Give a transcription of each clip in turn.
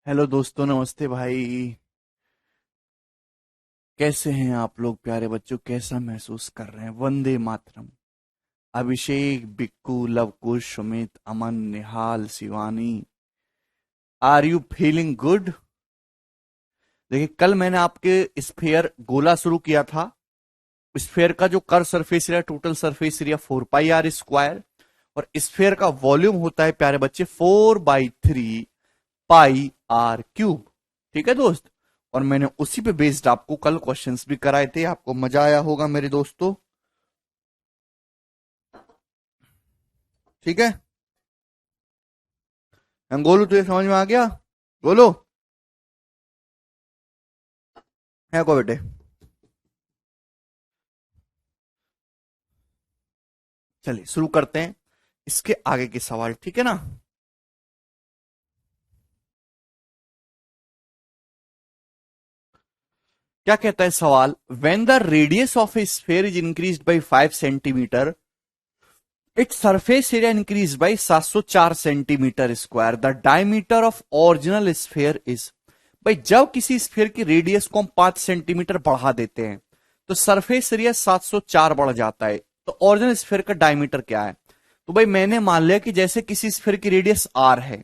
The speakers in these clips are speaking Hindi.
हेलो दोस्तों, नमस्ते भाई। कैसे हैं आप लोग प्यारे बच्चों? कैसा महसूस कर रहे हैं? Vande Mataram. Abhishek, Bikku, Luvkush, Sumit, Aman, Nihal, Shivani, are you feeling good? देखिए, कल मैंने आपके स्फेयर गोला शुरू किया था। स्फेयर का जो curved surface area, total surface area 4 पाई r स्क्वायर, और स्फेयर का वॉल्यूम होता है प्यारे बच्चे 4/3 पाई r क्यूब। ठीक है दोस्त। और मैंने उसी पे बेस्ड आपको कल क्वेश्चंस भी कराए थे। आपको मजा आया होगा मेरे दोस्तों। ठीक है। गोलू, तुझे समझ में आ गया? गोलू है को बेटे? चलिए शुरू करते हैं इसके आगे के सवाल। ठीक है ना? क्या कहता है सवाल? When the radius of A sphere is increase by 5 centimetre, its surface area increase by 704 centimetre square, the diameter of original sphere is. भाई, जब किसी स्फेयर की रेडियस को हम 5 सेंटीमीटर बढ़ा देते हैं तो सरफेस एरिया 704 बढ़ जाता है। तो ओरिजिनल स्फेयर का डायमीटर क्या है? तो भाई मैंने मान लिया कि जैसे किसी स्फेयर की रेडियस आर है,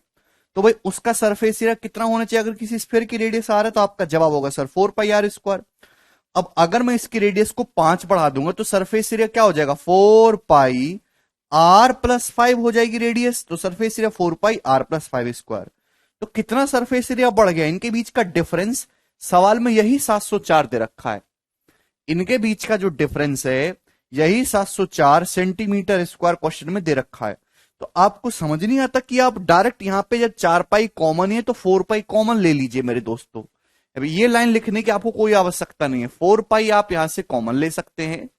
तो भाई उसका सरफेस एरिया कितना होना चाहिए? अगर किसी स्फेयर की रेडियस आर है तो आपका जवाब होगा सर 4 पाई r स्क्वायर। अब अगर मैं इसकी रेडियस को 5 बढ़ा दूंगा तो सरफेस एरिया क्या हो जाएगा? 4 पाई r+5 हो जाएगी रेडियस। तो सरफेस एरिया 4 पाई r+5 स्क्वायर। तो कितना सरफेस एरिया बढ़ गया? इनके बीच का डिफरेंस सवाल में यही 704 दे रखा है। इनके बीच का जो डिफरेंस है यही 704 सेंटीमीटर स्क्वायर क्वेश्चन में दे रखा है। तो आपको समझ नहीं आता कि आप डायरेक्ट यहां पे जब 4 पाई कॉमन है तो 4 पाई कॉमन ले लीजिए मेरे दोस्तों। अभी ये लाइन लिखने की आपको कोई आवश्यकता नहीं है। 4 पाई आप यहां से कॉमन ले सकते हैं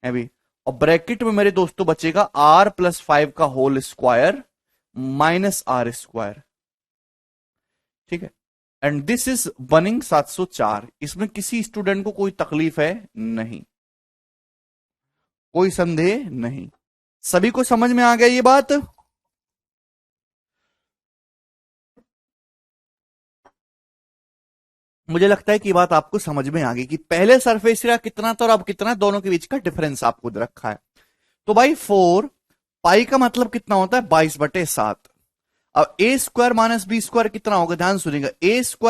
अभी। और ब्रैकेट में मेरे दोस्तों बचेगा r+5 का whole square minus r square. ठीक है। And this is becoming 704। इसमें किसी स्टूडेंट को कोई तकलीफ है नहीं, कोई संदेह नहीं। सभी को समझ में आ गया ये बात? मुझे लगता है कि बात आपको समझ में आ गई कि पहले सरफेस एरिया कितना था और अब कितना, दोनों के बीच का डिफरेंस आपको दे रखा है। तो भाई 4 पाई का मतलब कितना होता है? 22/7। अब a² - b² कितना होगा? ध्यान सुनिएगा, a² -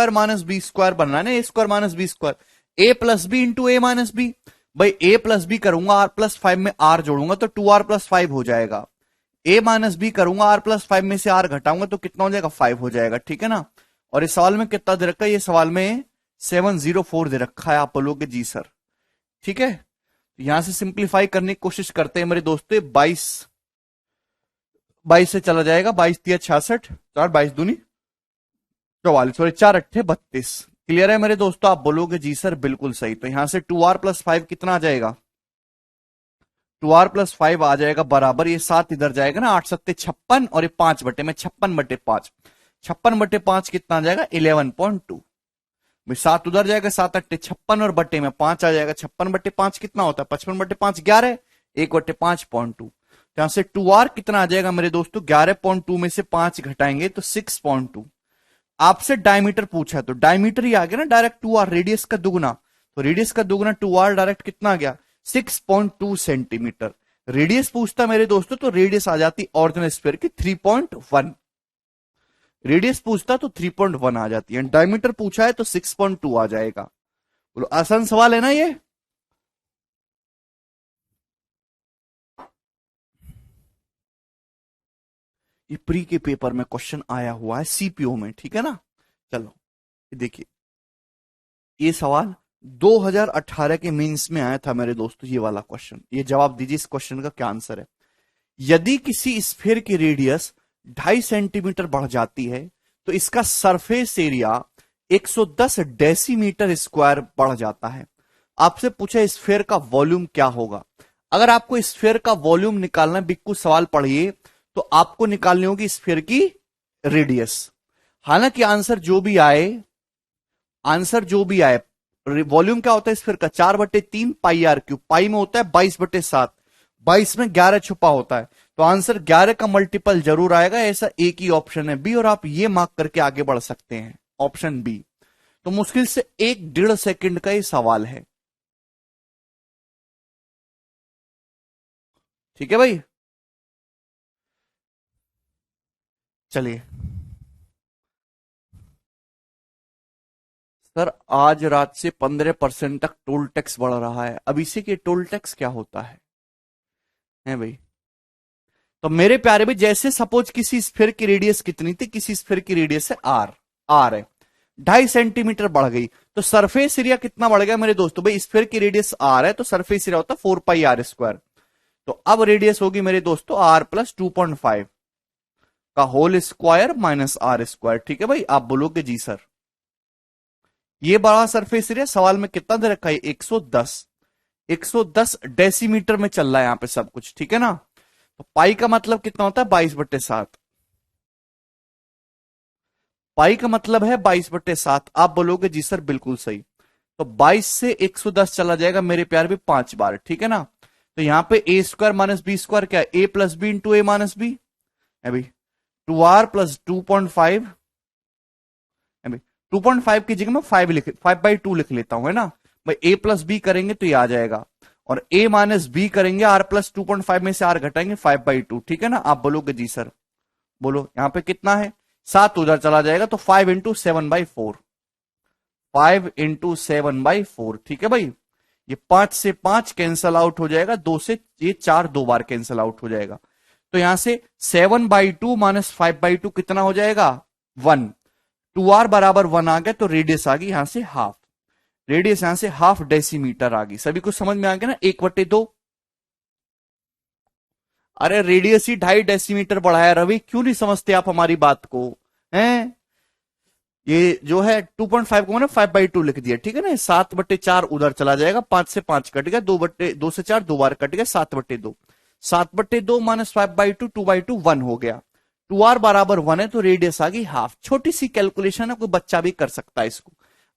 b² बनना है ना, a² - b², a+b × a-b। भाई a+b करूंगा, r+5 में r जोड़ूंगा तो 2r+5 हो जाएगा। a-b करूंगा, r+5 में से r घटाऊंगा तो कितना हो जाएगा? 5 हो जाएगा। ठीक है ना? और इस सवाल में कितना दे रखा है? ये सवाल में 704 दे रखा है। आप बोलोगे जी सर। ठीक है। यहां से सिंप्लीफाई करने की कोशिश करते हैं मेरे दोस्तों। 22 से चला जाएगा। 22×3 = 66, 4 22 दूनी 44, सॉरी 4 8 32। क्लियर है मेरे दोस्तों? आप बोलोगे जी सर बिल्कुल सही। तो यहां से 2r+5 कितना आ जाएगा? 2r+5 आ जाएगा बराबर, ये 7 इधर जाएगा ना, 8×7 = 56, और ये 5/56, 56/5 कितना आ जाएगा? 11.2। 7 उधर जाएगा, 7 8 56, और बट्टे में 5 आ जाएगा। 56/5 कितना होता है? 55/5 11, 1/5.2। यहां से 2r कितना आ जाएगा मेरे दोस्तों? 11.2 में से 5 घटाएंगे तो 6.2। आपसे डायमीटर पूछा तो डायमीटर ही आ गया ना डायरेक्ट। 2r रेडियस का दुगुना, तो रेडियस का दुगुना 2r डायरेक्ट कितना आ गया? 6.2 सेंटीमीटर। रेडियस पूछता मेरे दोस्तों तो रेडियस आ जाती ओरिजिनल स्फीयर की 3.1। रेडियस पूछता तो 3.1 आ जाती है। डायमीटर पूछा है तो 6.2 आ जाएगा। बोलो आसान सवाल है ना ये? ये प्री के पेपर में क्वेश्चन आया हुआ है सीपीओ में। ठीक है ना? चलो देखिए, ये सवाल 2018 के मेंस में आया था मेरे दोस्तों। ये वाला क्वेश्चन, ये जवाब दीजिए इस क्वेश्चन का क्या आंसर है। यदि किसी स्फीयर की रेडियस 2.5 सेंटीमीटर बढ़ जाती है तो इसका सरफेस एरिया 110 डेसीमीटर स्क्वायर बढ़ जाता है। आपसे पूछा स्फीयर का वॉल्यूम क्या होगा। अगर आपको स्फीयर का वॉल्यूम निकालना, बिक्कू सवाल पढ़िए, तो आपको निकालनी होगी स्फीयर की रेडियस। हालांकि आंसर जो भी आए, वॉल्यूम क्या होता है स्फीयर का? 4/3 पाई r क्यूब। पाई में होता है 22/7, 22 में 11 छुपा होता है। तो आंसर 11 का मल्टीपल जरूर आएगा। ऐसा एक ही ऑप्शन है बी, और आप ये मार्क करके आगे बढ़ सकते हैं। Option B. तो मुश्किल से 1-1.5 सेकंड का ये सवाल है। ठीक है भाई, चलिए। सर आज रात से 15% तक टोल टैक्स बढ़ रहा है, अब इसी के टोल टैक्स क्या होता है भाई? तो मेरे प्यारे भाई, जैसे सपोज किसी स्फीयर की रेडियस कितनी थी, किसी स्फीयर की रेडियस है आर, आर है 2.5 सेंटीमीटर बढ़ गई, तो सरफेस एरिया कितना बढ़ गया मेरे दोस्तों? भाई स्फीयर की रेडियस आर है तो सरफेस एरिया होता है 4πr²। तो अब रेडियस होगी मेरे दोस्तों आर प्लस 2.5 का whole square minus r square. ठीक है भाई, आप बोलोगे जी सर। ये बड़ा सरफेस एरिया सवाल में कितना दे रखा है? 110, 110 डेसीमीटर में चल रहा है यहां पे सब कुछ। ठीक है ना? तो पाई का मतलब कितना होता है? 22/7। पाई का मतलब है 22/7। आप बोलोगे जी सर बिल्कुल सही। तो 22 से 110 चला जाएगा मेरे प्यार भी 5 बार। ठीक है ना? तो यहां पे ए स्क्वायर माइनस बी स्क्वायर क्या है? ए प्लस बी इंटू ए माइनस बी है भाई। 2r प्लस 2.5 है भाई। 2.5 की जगह मैं 5/2 लिख लेता हूं, है ना भाई। ए प्लस बी करेंगे तो ये आ जाएगा, और ए माइनस बी करेंगे, आर प्लस 2.5 में से आर घटाएंगे 5/2। ठीक है ना? आप बोलोगे जी सर। बोलो यहां पे कितना है? 7 उधर चला जाएगा तो 5 × 7/4, 5 × 7/4। ठीक है भाई। ये 5 से 5 कैंसल आउट हो जाएगा, 2 से ये 4 2 बार कैंसल आउट हो जाएगा। तो यहां से 7/2 माइनस 5/2 कितना हो जाएगा? 1। 2r बराबर 1 आ गया, तो रेडियस आ गई यहां से हाफ। रेडियस यहां से हाफ डेसीमीटर आ गई। सभी कुछ समझ में आ गया ना? 1/2। अरे रेडियस ही 2.5 डेसीमीटर बढ़ाया रवि, क्यों नहीं समझते आप हमारी बात को? हैं? ये जो है 2.5 को मैंने 5/2 लिख दिया। ठीक है ना? 7/4 उधर चला जाएगा, 5 से 5 कट गया, 2 से 4 2 बार कट गया, 7/2। 7/2 माइनस 5/2 2/2 1 हो गया। 2r बराबर 1 है तो रेडियस आ गई हाफ। छोटी सी कैलकुलेशन है, कोई बच्चा भी कर सकता है इसको।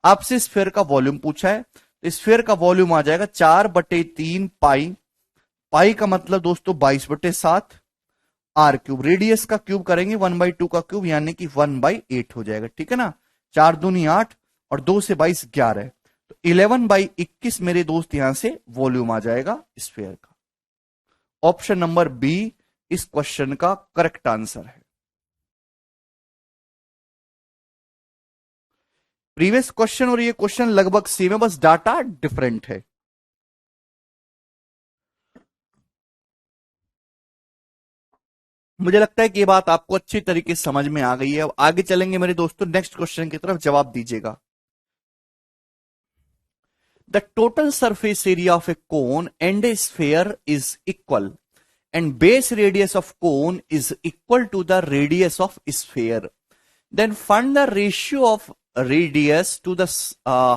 आपसे स्फीयर का वॉल्यूम पूछा है, तो स्फीयर का वॉल्यूम आ जाएगा 4/3 पाई। पाई का मतलब दोस्तों 22/7 r³। रेडियस का क्यूब करेंगे 1/2 का क्यूब, यानी कि 1/8 हो जाएगा। ठीक है ना? 4 दूनी 8 और 2 से 22 11, तो 11/21 मेरे दोस्त यहां से वॉल्यूम आ जाएगा स्फीयर का। ऑप्शन नंबर बी इस क्वेश्चन का करेक्ट आंसर है। प्रीवियस क्वेश्चन और ये क्वेश्चन लगभग सेम है, बस डाटा डिफरेंट है। मुझे लगता है कि ये बात आपको अच्छी तरीके से समझ में आ गई है। अब आगे चलेंगे मेरे दोस्तों, नेक्स्ट क्वेश्चन की तरफ जवाब दीजिएगा। The total surface area of A cone and a sphere is equal and base radius of cone is equal to the radius of sphere, then find the ratio of radius to the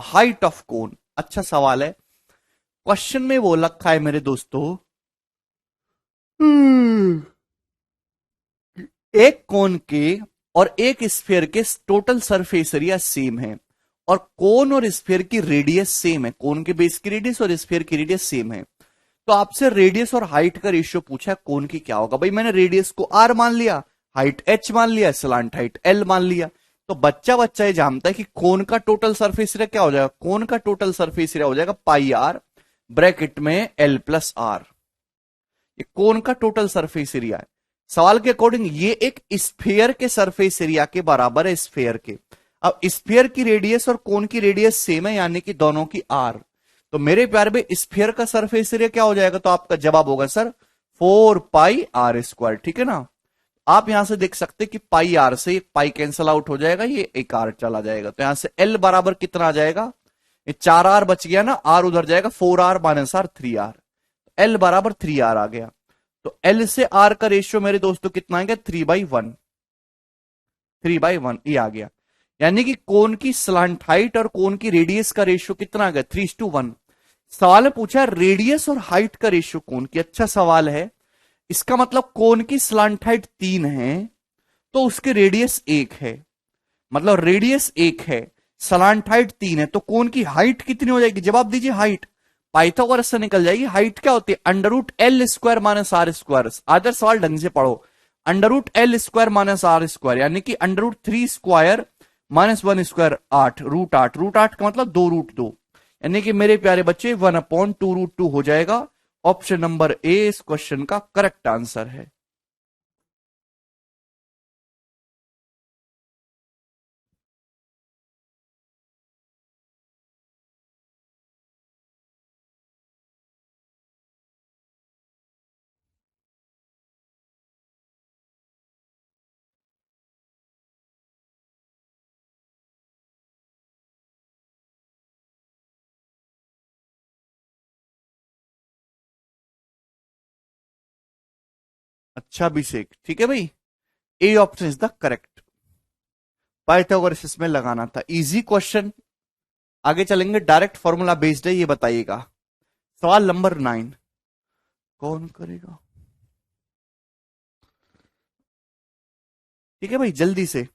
height of cone। अच्छा सवाल है। क्वेश्चन में वो रखा है मेरे दोस्तों, एक कोन के और एक स्फीयर के टोटल सरफेस एरिया सेम है, और कोन और स्फीयर की रेडियस सेम है। कोन के बेस की रेडियस और स्फीयर की रेडियस सेम है। तो आपसे रेडियस और हाइट का रेशियो पूछा है, कोन की क्या होगा? भाई मैंने रेडियस को r मान लिया, हाइट h मान लिया, स्लांट हाइट l मान लिया। तो बच्चा बच्चा ये जानता है कि कोन का टोटल सरफेस एरिया क्या हो जाएगा? कोन का टोटल सरफेस एरिया हो जाएगा πr ब्रैकेट में l प्लस r। ये कोन का टोटल सरफेस एरिया है। सवाल के अकॉर्डिंग ये एक स्फीयर के सरफेस एरिया के बराबर है, स्फीयर के। अब स्फीयर की रेडियस और कोन की रेडियस सेम है, यानी कि दोनों की r। तो मेरे प्यार में स्फीयर का सरफेस एरिया क्या हो जाएगा? तो आपका जवाब होगा सर 4πr²। ठीक है ना? आप यहां से देख सकते कि पाई आर से पाई कैंसल आउट हो जाएगा, ये एक आर चला जाएगा। तो यहां से एल बराबर कितना आ जाएगा? ये 4r बच गया ना, आर उधर जाएगा, 4r minus are 3r, L बराबर 3r आ गया। तो एल से आर का रेशियो मेरे दोस्तों कितना आ गया? 3/1, 3/1 ये आ गया। यानी कि कोन की स्लांट हाइट और कोन की रेडियस का रेशियो कितना आ गया? 3:1। सवाल में पूछा रेडियस और हाइट का रेशियो कोन की। अच्छा सवाल है। इसका मतलब कोन की स्लांट हाइट 3 है तो उसके रेडियस 1 है, मतलब रेडियस 1 है, स्लांट हाइट 3 है, तो कोन की हाइट कितनी हो जाएगी? जवाब दीजिए। हाइट पाइथागोरस से निकल जाएगी। हाइट क्या होती है? √L² minus r²। आदर सवाल ढंग से पढ़ो। √L² माइनस r², यानी कि √3² -1² 8, √8, √8 का मतलब 2√2, यानी कि मेरे प्यारे बच्चे 1/2√2 हो जाएगा। ऑप्शन नंबर ए इस क्वेश्चन का करेक्ट आंसर है। अच्छा अभिषेक, ठीक है भाई, A option is the correct. Pythagoras इसमें लगाना था, इजी क्वेश्चन। आगे चलेंगे, डायरेक्ट फॉर्मूला बेस्ड है, ये बताइएगा। सवाल नंबर 9 कौन करेगा? ठीक है भाई, जल्दी से।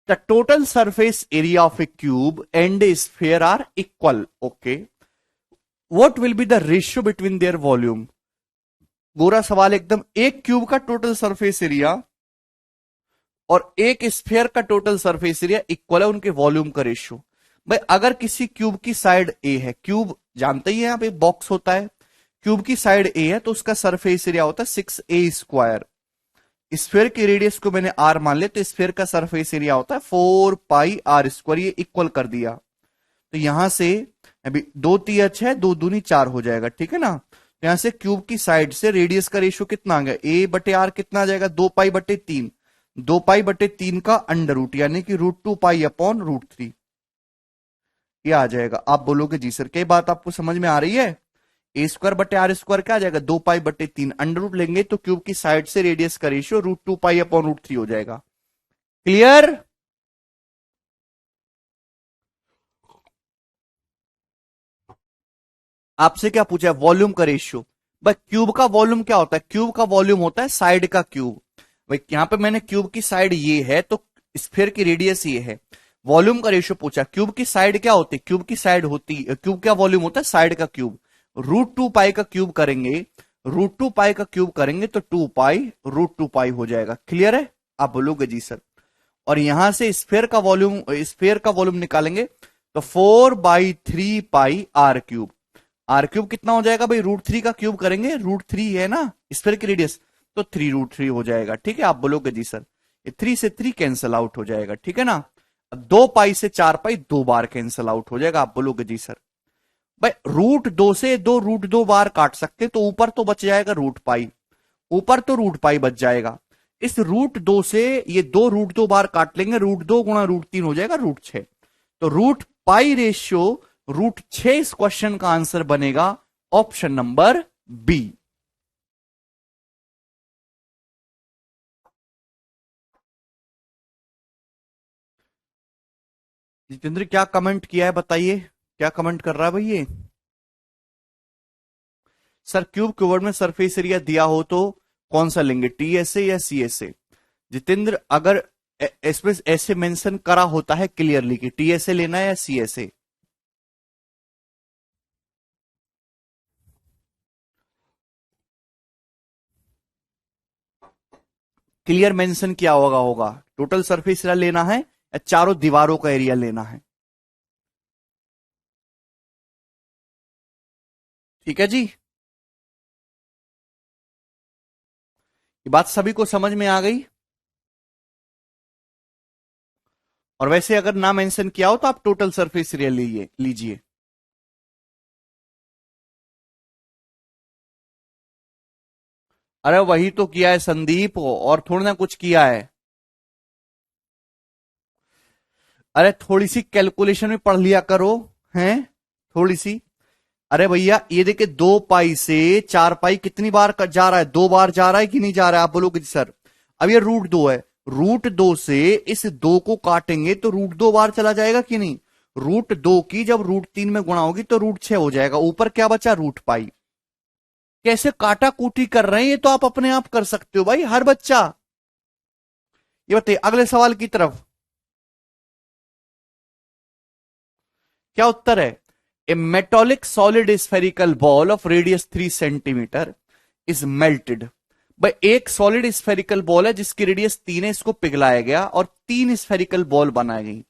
The total surface area of a cube and a sphere are equal, okay, what will be the ratio between their volume? गोरा सवाल एकदम। एक क्यूब का टोटल सरफेस एरिया और एक स्फीयर का टोटल सरफेस एरिया इक्वल है, उनके वॉल्यूम का रेशियो। भाई अगर किसी क्यूब की साइड ए है, क्यूब जानते ही हैं आप, एक बॉक्स होता है, क्यूब की साइड ए है तो उसका सरफेस एरिया होता है 6a²। स्फीयर की रेडियस को मैंने r मान लिया, तो स्फीयर का सरफेस एरिया होता है 4πr²। ये इक्वल कर दिया, तो यहां से अभी 2 तिया 6, 2 दूनी 4 हो जाएगा, ठीक है ना। तो यहां से क्यूब की साइड से रेडियस का रेशियो कितना आ गया, a/r कितना आ जाएगा, 2π/3, 2π/3 का अंडर रूट, यानी कि √2π/√3 ये आ जाएगा। आप बोलोगे जी सर क्या बात आपको समझ में आ रही है? a²/r² क्या आ जाएगा, 2π/3, अंडर रूट लेंगे तो क्यूब की साइड से रेडियस का रेशियो √2π/√3 हो जाएगा। क्लियर? आपसे क्या पूछा है, वॉल्यूम का रेशियो। भाई क्यूब का वॉल्यूम क्या होता है, क्यूब का वॉल्यूम होता है साइड का क्यूब। भाई यहां पे मैंने क्यूब की साइड ये है तो स्फीयर की रेडियस ये है, वॉल्यूम का रेशियो पूछा। क्यूब की साइड क्या होती है, क्यूब की साइड होती, क्यूब का वॉल्यूम होता है साइड का क्यूब। √2π का क्यूब करेंगे, √2π का क्यूब करेंगे तो 2π√2π हो जाएगा। क्लियर है? आप बोलोगे जी सर। और यहां से स्फीयर का वॉल्यूम निकालेंगे तो 4/3πr³। r³ कितना हो जाएगा भाई, √3 का क्यूब करेंगे, √3 है ना स्फीयर की रेडियस, तो 3√3 हो जाएगा। ठीक है, आप बोलोगे जी सर। ये 3 से 3 कैंसल आउट हो जाएगा, ठीक है ना। 2π से 4π 2 बार कैंसल आउट हो जाएगा, आप बोलोगे जी सर। भाई √2 से 2 √2 बार काट सकते, तो ऊपर तो बच जाएगा √π, ऊपर तो √π बच जाएगा। इस √2 से ये 2 √2 बार काट लेंगे, √2 गुणा √3 हो जाएगा √6, तो √π रेशियो √6 इस क्वेश्चन का आंसर बनेगा, ऑप्शन नंबर बी। जितेंद्र क्या कमेंट किया है बताइए, क्या कमेंट कर रहा है भाई ये? सर क्यूब क्यूबर्ड में सरफेस एरिया दिया हो तो कौन सा लेंगे, TSA या CSA? जितेंद्र अगर इसमें ऐसे मेंशन करा होता है क्लियरली कि TSA लेना है या CSA, क्लियर मेंशन किया होगा टोटल सरफेस एरिया लेना है या चारों दीवारों का एरिया लेना है। ठीक है जी, ये बात सभी को समझ में आ गई। और वैसे अगर ना मेंशन किया हो तो आप टोटल सरफेस एरिया लीजिए। अरे वही तो किया है संदीप, और थोड़ा ना कुछ किया है। अरे थोड़ी सी कैलकुलेशन में पढ़ लिया करो, हैं थोड़ी सी। अरे भैया ये देखिए 2π से 4π कितनी बार जा रहा है, 2 बार जा रहा है कि नहीं जा रहा है, आप बोलोगे सर। अब ये √2 है, √2 से इस 2 को काटेंगे तो √2 बार चला जाएगा कि नहीं, √2 की जब √3 में गुणा होगी तो √6 हो जाएगा, ऊपर क्या बचा √π। कैसे काटा कूटी कर रहे हैं, ये तो आप अपने आप कर सकते हो भाई, हर बच्चा। ये बताइए अगले सवाल की तरफ, क्या उत्तर है? A metallic solid spherical ball of radius 3 centimetre is melted. भाई एक सॉलिड स्फेरिकल बॉल है जिसकी रेडियस 3 है, इसको पिघलाया गया और 3 स्फेरिकल बॉल बनाई गई।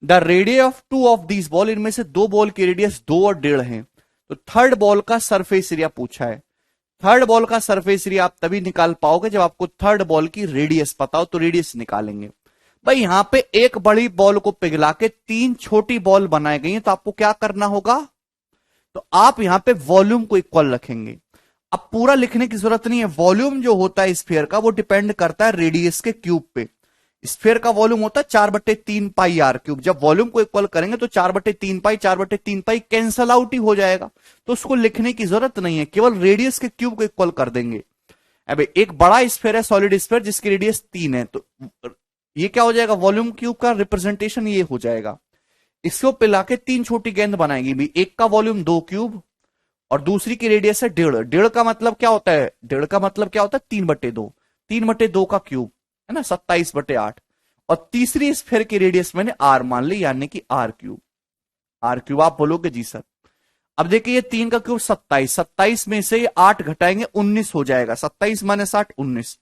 The radius of two of this ball, इनमें से दो बॉल की रेडियस 2 और 1.5 है। तो थर्ड बॉल का सरफेस एरिया पूछा है। थर्ड बॉल का सरफेस एरिया आप तभी निकाल पाओगे जब आपको थर्ड बॉल की रेडियस पता हो, तो रेडियस निकालेंगे। भाई यहां पे एक बड़ी बॉल को पिघला के 3 छोटी बॉल बनाई गई है, तो आपको क्या करना होगा, तो आप यहां पे वॉल्यूम को इक्वल रखेंगे। अब पूरा लिखने की जरूरत नहीं है, वॉल्यूम जो होता है स्फीयर का वो डिपेंड करता है रेडियस के क्यूब पे। स्फीयर का वॉल्यूम होता है 4/3 पाई आर क्यूब। जब वॉल्यूम को इक्वल करेंगे तो 4/3 पाई 4/3 पाई कैंसल आउट ही हो जाएगा, तो उसको लिखने की जरूरत नहीं है, केवल रेडियस के क्यूब को इक्वल कर देंगे। अब एक बड़ा स्फीयर है, सॉलिड स्फीयर, जिसकी रेडियस 3 है, तो ये क्या हो जाएगा, वॉल्यूम क्यूब का रिप्रेजेंटेशन ये हो जाएगा। इसको पिला के 3 छोटी गेंद बनाएगी भी, एक का वॉल्यूम 2 क्यूब और दूसरी की रेडियस है 1.5। 1.5 का मतलब क्या होता है, 1.5 का मतलब क्या होता है, 3/2। 3/2 का क्यूब है ना, 27/8। और तीसरी स्फीयर की रेडियस मैंने आर मान ली, यानी कि आर क्यूब। आर क्यूब आप बोलोगे जी सर। अब देखिए ये 3 का क्यूब 27, 27 में से 8 घटाएंगे 19 हो जाएगा, 27 माइनस 8 19।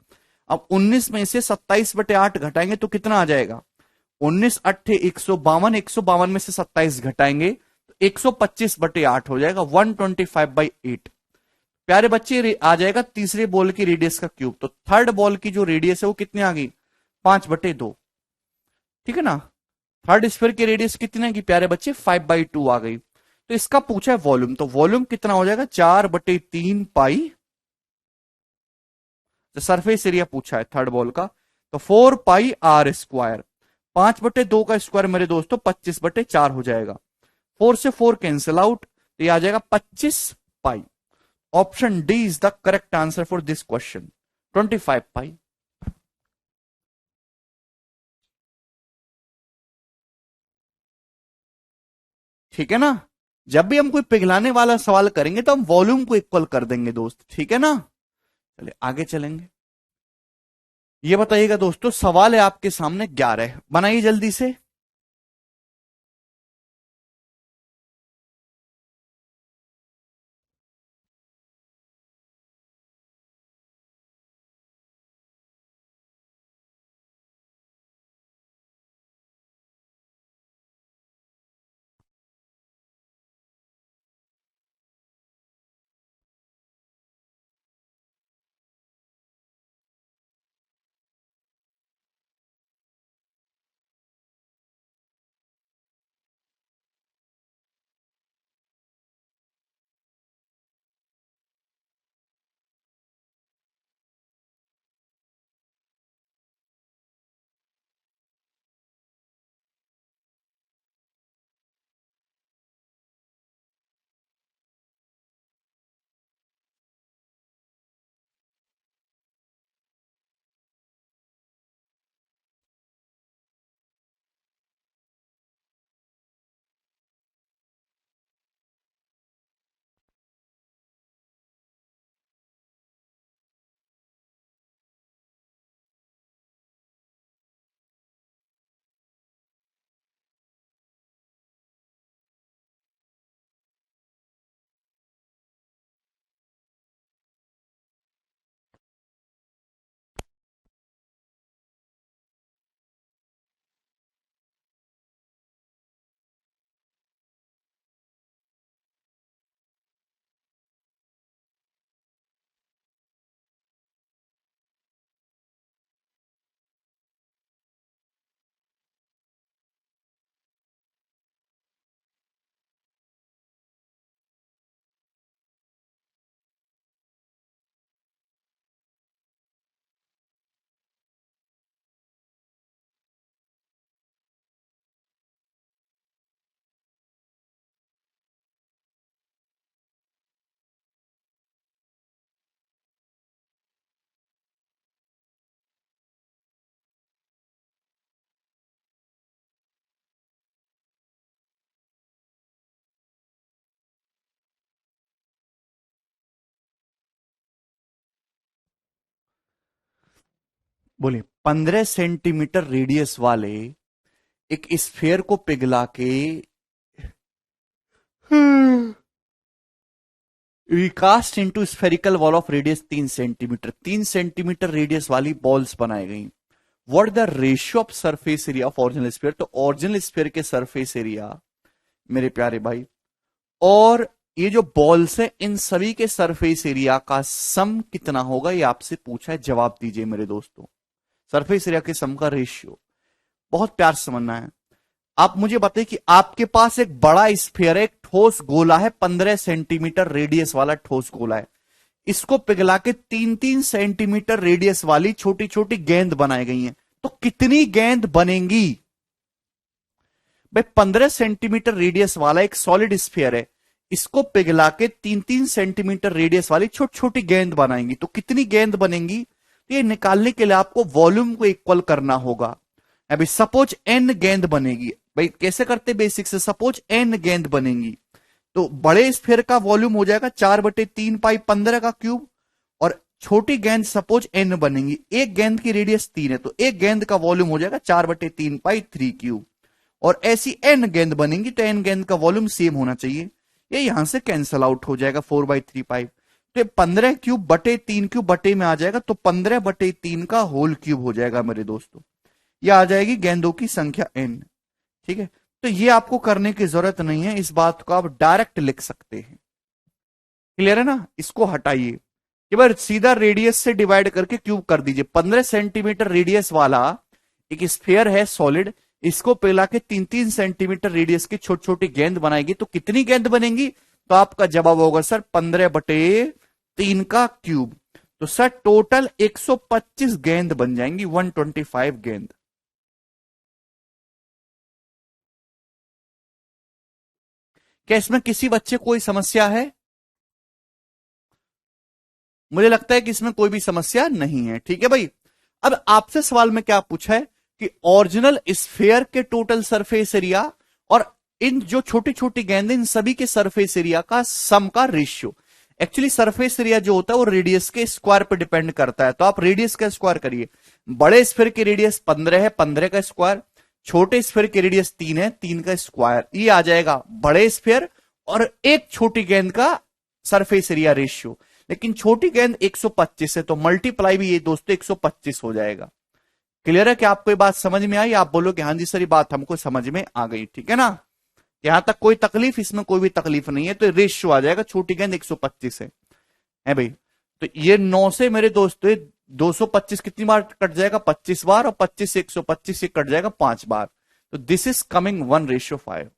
अब 19 में से 27/8 घटाएंगे तो कितना आ जाएगा, 19 अट्ठे 152, 152 में से 27 घटाएंगे तो 125/8 हो जाएगा, 125/8। प्यारे बच्चे आ जाएगा तीसरे बॉल की रेडियस का क्यूब। तो थर्ड बॉल की जो रेडियस है वो कितनी आ गई, 5/2। ठीक है ना, थर्ड स्फीयर की रेडियस कितने की प्यारे बच्चे, 5/2 आ गई। तो इसका पूछा है वॉल्यूम, तो वॉल्यूम कितना हो जाएगा, 4/3 पाई, तो सरफेस एरिया पूछा है थर्ड बॉल का, तो 4 पाई r²। 5/2 का स्क्वायर मेरे दोस्तों 25/4 हो जाएगा। 4 से 4 कैंसिल आउट, तो ये आ जाएगा 25 pi. Option D is the correct answer for this question, 25 pi. ठीक है ना, जब भी हम कोई पिघलाने वाला सवाल करेंगे तो हम वॉल्यूम को इक्वल कर देंगे दोस्त, ठीक है ना। चलिए आगे चलेंगे। ये बताइएगा दोस्तों, सवाल है आपके सामने 11, बनाइए जल्दी से। बोले 15 सेंटीमीटर रेडियस वाले एक स्फीयर को पिघला के recast into spherical wall of radius 3 centimetre, 3 centimetre radius वाली बॉल्स बनाई गई। What the ratio of surface area of original sphere. तो ओरिजिनल स्फीयर के सरफेस एरिया मेरे प्यारे भाई और ये जो बॉल्स है इन सभी के सरफेस एरिया का सम कितना होगा, ये आपसे पूछा है, जवाब दीजिए मेरे दोस्तों। सरफेस एरिया के सम का रेशियो बहुत प्यार से समझना है। आप मुझे बताइए कि आपके पास एक बड़ा स्फीयर है, एक ठोस गोला है, 15 सेंटीमीटर रेडियस वाला ठोस गोला है। इसको पिघला के 3-3 सेंटीमीटर रेडियस वाली छोटी छोटी गेंद बनाई गई हैं। तो कितनी गेंद बनेंगी भाई? 15 सेंटीमीटर रेडियस वाला एक सॉलिड स्फीयर है, इसको पिघला के 3-3 सेंटीमीटर रेडियस वाली छोटी छोटी गेंद बनाएंगी। तो कितनी गेंद बनेंगी? ये निकालने के लिए आपको वॉल्यूम को इक्वल करना होगा। अभी सपोज एन गेंद बनेगी, भाई कैसे करते बेसिक से, सपोज एन गेंद बनेंगी तो बड़े स्फीयर का वॉल्यूम हो जाएगा 4/3 पाई 15 का क्यूब, और छोटी गेंद सपोज एन बनेंगी, एक गेंद की रेडियस 3 है तो एक गेंद का वॉल्यूम हो जाएगा 4/3 पाई 3 क्यूब, और ऐसी एन गेंद बनेंगी तो एन गेंद का वॉल्यूम सेम होना चाहिए। ये यहां से कैंसल आउट हो जाएगा 4/3 पाई, तो 15 क्यूब बटे 3 क्यूब बटे में आ जाएगा, तो 15/3 का होल क्यूब हो जाएगा मेरे दोस्तों। यह आ जाएगी गेंदों की संख्या एन। ठीक है, तो ये आपको करने की जरूरत नहीं है, इस बात को आप डायरेक्ट लिख सकते हैं। क्लियर है ना? इसको हटाइए, एक बार सीधा रेडियस से डिवाइड करके क्यूब कर दीजिए। 15 सेंटीमीटर रेडियस वाला एक स्फीयर है सॉलिड, इसको पिघला के 3-3 सेंटीमीटर रेडियस की छोटी छोटी गेंद बनाएगी तो कितनी गेंद बनेंगी? तो आपका जवाब होगा सर 15/3 का क्यूब। तो सर टोटल 125 गेंद बन जाएंगी, 125 गेंद। क्या इसमें किसी बच्चे कोई समस्या है? मुझे लगता है कि इसमें कोई भी समस्या नहीं है। ठीक है भाई, अब आपसे सवाल में क्या पूछा है कि ओरिजिनल स्फीयर के टोटल सरफेस एरिया और इन जो छोटी छोटी गेंदें इन सभी के सरफेस एरिया का सम का रेशियो। एक्चुअली सरफेस एरिया जो होता है वो रेडियस के स्क्वायर पर डिपेंड करता है, तो आप रेडियस का स्क्वायर करिए। बड़े स्फीयर की रेडियस 15 है, 15 का स्क्वायर, छोटे स्फीयर की रेडियस 3 है, 3 का स्क्वायर, ये आ जाएगा बड़े स्फीयर और एक छोटी गेंद का सरफेस एरिया रेशियो। लेकिन छोटी गेंद 125 है तो मल्टीप्लाई भी ये दोस्तों 125 हो जाएगा। क्लियर है कि आपको ये बात समझ में आई? आप बोलो कि हाँ जी सर ये बात हमको समझ में आ गई। ठीक है ना, यहां तक कोई तकलीफ, इसमें कोई भी तकलीफ नहीं है। तो रेशियो आ जाएगा, छोटी गेंद 125 है भाई। तो ये 9 से मेरे दोस्तों 225 कितनी बार कट जाएगा? 25 बार, और 25 से 125 से कट जाएगा 5 बार। तो दिस इज कमिंग 1:5।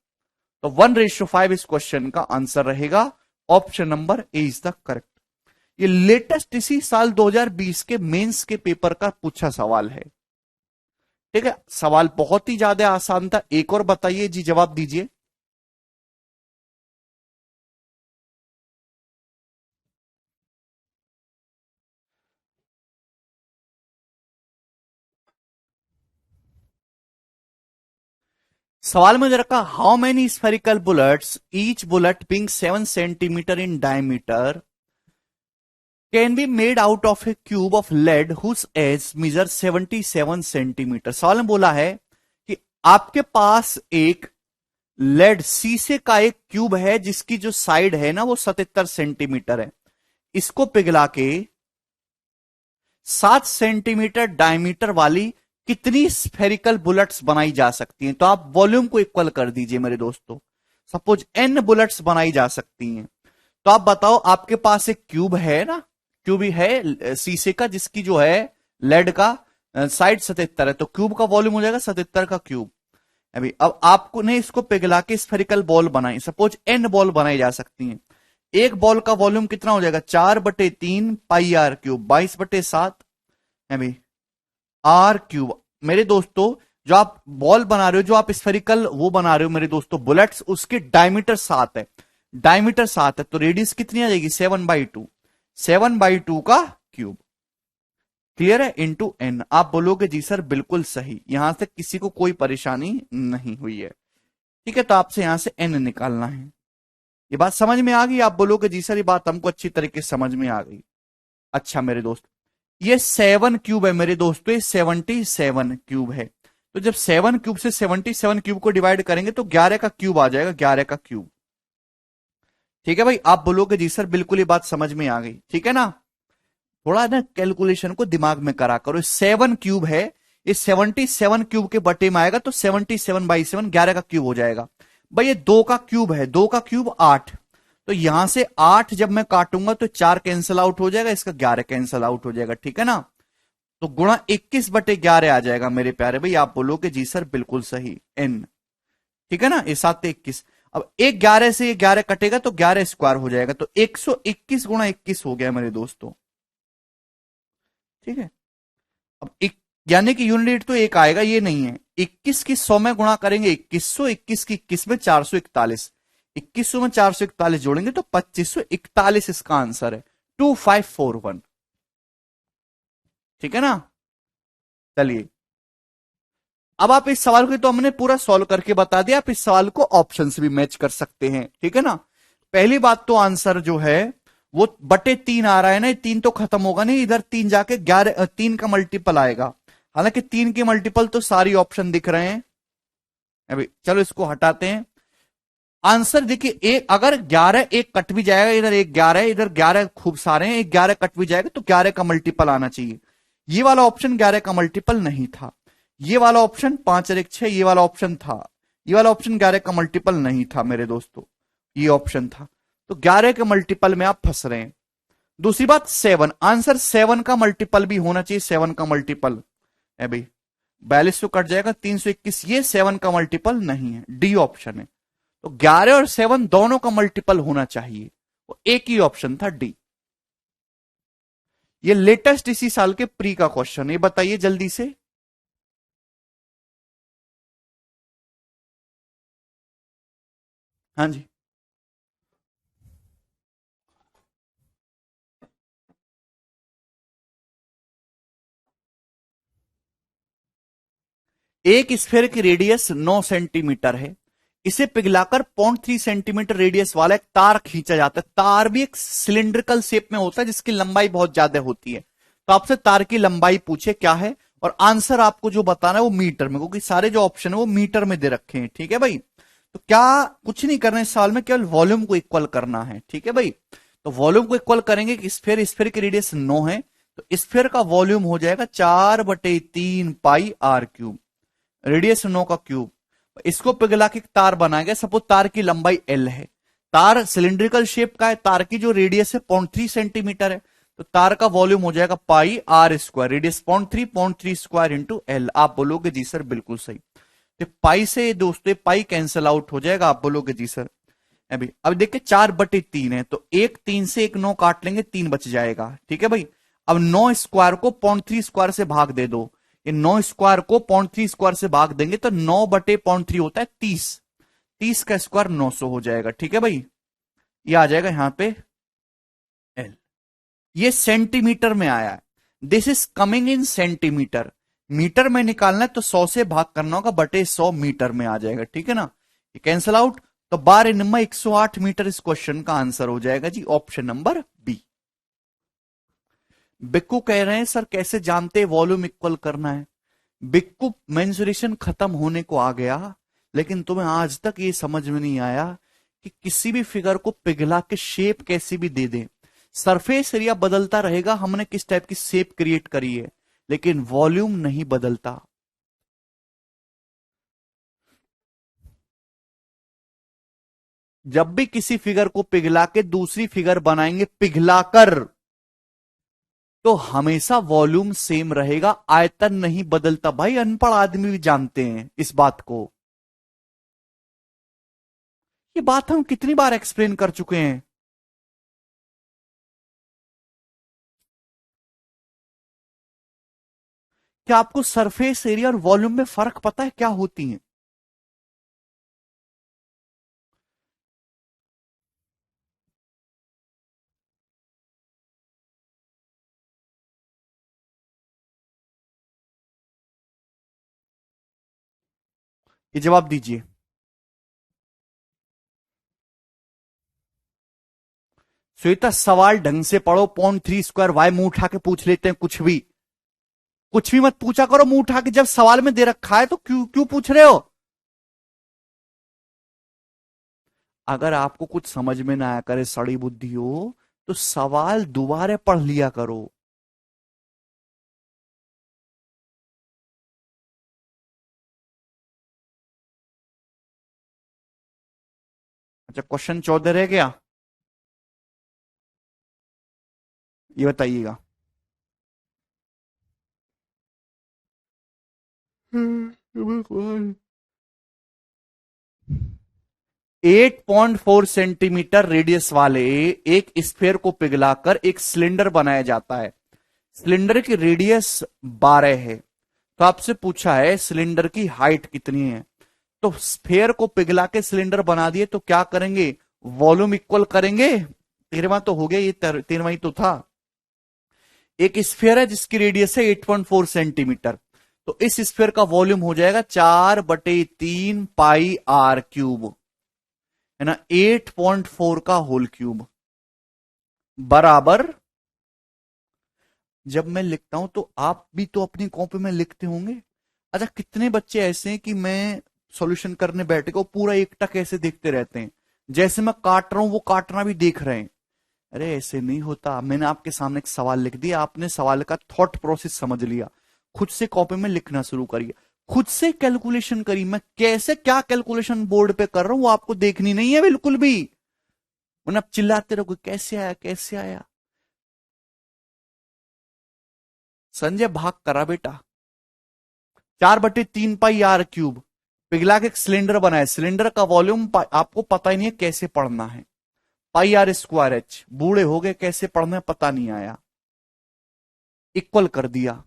तो 1:5 इस क्वेश्चन का आंसर रहेगा। Option number A is the correct. ये लेटेस्ट इसी साल 2020 के मेंस के पेपर का पूछा सवाल है। ठीक है, सवाल बहुत ही ज्यादा आसान था। एक और बताइए जी, जवाब दीजिए। सवाल में रखा how many spherical bullets each bullet being 7 centimetre in diameter can be made out of a cube of lead whose edge measure 77 centimetre. सवाल में बोला है कि आपके पास एक लेड शीशे का एक क्यूब है जिसकी जो साइड है ना वो 77 सेंटीमीटर है, इसको पिघला के 7 सेंटीमीटर डायमीटर वाली कितनी स्फेरिकल बुलेट्स बनाई जा सकती हैं? तो आप वॉल्यूम को इक्वल कर दीजिए मेरे दोस्तों। सपोज n बुलेट्स बनाई जा सकती हैं, तो आप बताओ आपके पास एक क्यूब है ना, क्यूब ही है शीशे का जिसकी जो है लेड का साइड 77 है, तो क्यूब का वॉल्यूम हो जाएगा 77 का क्यूब। अभी अब आपको ने इसको पिघला के स्फेरिकल बॉल बनाई, सपोज n बॉल बनाई जा सकती हैं। एक बॉल का वॉल्यूम कितना हो जाएगा? 4/3 पाई आर क्यूब, 22/7 अभी आर क्यूब। मेरे दोस्तों जो आप बॉल बना रहे हो, जो आप स्फेरिकल वो बना रहे हो मेरे दोस्तों बुलेट्स, उसके डायमीटर 7 है, डायमीटर 7 है तो रेडियस कितनी आ जाएगी? 7/2, 7/2 का क्यूब। क्लियर है? Into n. आप बोलोगे जी सर बिल्कुल सही, यहां से किसी को कोई परेशानी नहीं हुई है। ठीक है, तो आपसे यहां से एन निकालना है। ये बात समझ में आ गई? आप बोलोगे जी सर ये बात हमको अच्छी तरीके से समझ में आ गई। अच्छा मेरे दोस्त, ये 7 क्यूब है मेरे दोस्तों, ये 77 क्यूब है। तो जब 7 क्यूब से 77 क्यूब को डिवाइड करेंगे तो 11 का क्यूब आ जाएगा, 11 का क्यूब। ठीक है भाई, आप बोलोगे जी सर बिल्कुल ये बात समझ में आ गई। ठीक है ना, थोड़ा ना कैलकुलेशन को दिमाग में करा करो। 7 क्यूब है, ये 77 क्यूब के बटे में आएगा, तो 77/7 11 का क्यूब हो जाएगा। भाई ये 2 का क्यूब है, 2 का क्यूब 8, तो यहां से 8 जब मैं काटूंगा तो 4 कैंसिल आउट हो जाएगा, इसका 11 कैंसिल आउट हो जाएगा, ठीक है ना। तो गुणा 21/11 आ जाएगा मेरे प्यारे भाई। आप बोलोगे जी सर बिल्कुल सही, एन, ठीक है ना। ये 7 21, अब एक 11 से ये 11 कटेगा तो 11 स्क्वायर हो जाएगा, तो 121 गुणा 21 हो गया मेरे दोस्तों, ठीक है। अब यानी कि यूनिट तो एक आएगा, ये नहीं है। 21 की 100 में गुणा करेंगे 2100, 21 की 21 में 441, 2100 में 441 जोड़ेंगे तो 2541 इसका आंसर है, 2541, ठीक है ना। चलिए, अब आप इस सवाल को तो हमने पूरा सॉल्व करके बता दिया, आप इस सवाल को ऑप्शन से भी मैच कर सकते हैं, ठीक है ना। पहली बात तो आंसर जो है वो बटे 3 आ रहा है ना, 3 तो खत्म होगा नहीं, इधर 3 जाके 11 3 का मल्टीपल आएगा। हालांकि 3 के मल्टीपल तो सारी ऑप्शन दिख रहे हैं अभी, चलो इसको हटाते हैं। आंसर देखिए, एक अगर 11 एक कट भी जाएगा, इधर एक 11 है, इधर 11 खूब सारे हैं, एक 11 कट भी जाएगा तो 11 का मल्टीपल आना चाहिए। ये वाला ऑप्शन 11 का मल्टीपल नहीं था, ये वाला ऑप्शन 5 और 1 6 ये वाला ऑप्शन था, ये वाला ऑप्शन 11 का मल्टीपल नहीं था मेरे दोस्तों, ये ऑप्शन था। तो 11 के मल्टीपल में आप फंस रहे हैं। दूसरी बात 7, आंसर 7 का मल्टीपल भी होना चाहिए, 7 का मल्टीपल है भाई, 42 कट जाएगा 321, ये 7 का मल्टीपल नहीं है, डी ऑप्शन है। तो 11 और 7 दोनों का मल्टीपल होना चाहिए, वो एक ही ऑप्शन था, डी। ये लेटेस्ट इसी साल के प्री का क्वेश्चन, ये बताइए जल्दी से। हाँ जी, एक स्फीयर की रेडियस 9 सेंटीमीटर है, इसे पिघलाकर 0.3 सेंटीमीटर रेडियस वाला एक तार खींचा जाता है। तार भी एक सिलिंड्रिकल शेप में होता है जिसकी लंबाई बहुत ज्यादा होती है। तो आपसे तार की लंबाई पूछे क्या है, और आंसर आपको जो बताना है वो मीटर में, क्योंकि सारे जो ऑप्शन है वो मीटर में दे रखे हैं, ठीक है भाई। तो क्या कुछ नहीं करना इस साल में, केवल वॉल्यूम को इक्वल करना है, ठीक है भाई। तो वॉल्यूम को इक्वल करेंगे कि स्फीयर, स्फीयर की रेडियस 9 है, तो स्फीयर का वॉल्यूम हो जाएगा 4/3 पाई आर क्यूब, रेडियस 9 का क्यूब। इसको पिघला के तार बनाएंगे, सपोज तार की लंबाई एल है, तार सिलिंड्रिकल शेप का है, तार की जो रेडियस है 0.3 सेंटीमीटर है, तो तार का वॉल्यूम हो जाएगा pi R square, radius 0.3 square into L. आप बोलोगे जी सर बिल्कुल सही। तो पाई से दोस्तों पाई कैंसिल आउट हो जाएगा, आप बोलोगे जी सर। अभी अब देखिए 4/3 है, तो एक 3 से एक 9 काट लेंगे, 3 बच जाएगा, ठीक है भाई। अब 9 स्क्वायर को 0.3 स्क्वायर से भाग दे दो, ये 9 स्क्वायर को 0.3 स्क्वायर से भाग देंगे तो 9/0.3 होता है 30, 30 का स्क्वायर 900 हो जाएगा, ठीक है भाई। ये आ जाएगा यहां पे एल, ये सेंटीमीटर में आया है, this is coming in centimetre. Metre में निकालना है तो 100 से भाग करना होगा, बटे 100 मीटर में आ जाएगा, ठीक है ना। ये कैंसल आउट, तो 12 निम्मा 108 मीटर इस क्वेश्चन का आंसर हो जाएगा जी, ऑप्शन नंबर बी। बिक्कू कह रहे हैं सर कैसे जानते वॉल्यूम इक्वल करना है। बिक्कू मेंसुरेशन खत्म होने को आ गया, लेकिन तुम्हें आज तक ये समझ में नहीं आया कि किसी भी फिगर को पिघला के शेप कैसी भी दे दें, सरफेस एरिया बदलता रहेगा, हमने किस टाइप की शेप क्रिएट करी है, लेकिन वॉल्यूम नहीं बदलता। जब भी किसी फिगर को पिघला के दूसरी फिगर बनाएंगे, पिघलाकर, तो हमेशा वॉल्यूम सेम रहेगा, आयतन नहीं बदलता। भाई अनपढ़ आदमी भी जानते हैं इस बात को, ये बात हम कितनी बार एक्सप्लेन कर चुके हैं। क्या आपको सरफेस एरिया और वॉल्यूम में फर्क पता है क्या होती है। ये जवाब दीजिए। श्वेता सवाल ढंग से पढ़ो, 0.3 स्क्वायर वाई मुंह उठा के पूछ लेते हैं कुछ भी, कुछ भी मत पूछा करो मुंह उठा के, जब सवाल में दे रखा है तो क्यों क्यों पूछ रहे हो। अगर आपको कुछ समझ में ना आया करे, सड़ी बुद्धि हो, तो सवाल दोबारा पढ़ लिया करो। अच्छा, क्वेश्चन 14 रह गया, ये बताइएगा। 8.4 सेंटीमीटर रेडियस वाले एक स्फीयर को पिघलाकर एक सिलेंडर बनाया जाता है। सिलेंडर की रेडियस 12 है, तो आपसे पूछा है सिलेंडर की हाइट कितनी है। तो स्फीयर को पिघला के सिलेंडर बना दिए तो क्या करेंगे, वॉल्यूम इक्वल करेंगे। 13वां तो हो गया, ये 13वां ही तो था। एक स्फीयर है जिसकी रेडियस है 8.4 सेंटीमीटर, तो इस स्फीयर का वॉल्यूम हो जाएगा 4/3 पाई आर क्यूब, है ना, 8.4 का होल क्यूब बराबर। जब मैं लिखता हूं तो आप भी तो अपनी कॉपी में लिखते होंगे। अच्छा, कितने बच्चे ऐसे हैं कि मैं सॉल्यूशन करने बैठे को पूरा एक टक ऐसे देखते रहते हैं, जैसे मैं काट रहा हूं वो काटना भी देख रहे हैं। अरे ऐसे नहीं होता, मैंने आपके सामने एक सवाल लिख दिया, आपने सवाल का थॉट प्रोसेस समझ लिया, खुद से कॉपी में लिखना शुरू करिए, खुद से कैलकुलेशन करिए। मैं कैसे क्या कैलकुलेशन बोर्ड पे कर रहा हूं वो आपको देखनी नहीं है बिल्कुल भी, वरना आप चिल्लाते रहोगे कैसे आया कैसे आया। संजय भाग करा बेटा। 4/3 पाई आर क्यूब, पिघला के एक सिलेंडर बनाया, सिलेंडर का वॉल्यूम आपको पता ही नहीं है कैसे पढ़ना है, पाई आर स्क्वायर एच, बूढ़े हो गए कैसे पढ़ना है पता नहीं आया, इक्वल कर दिया।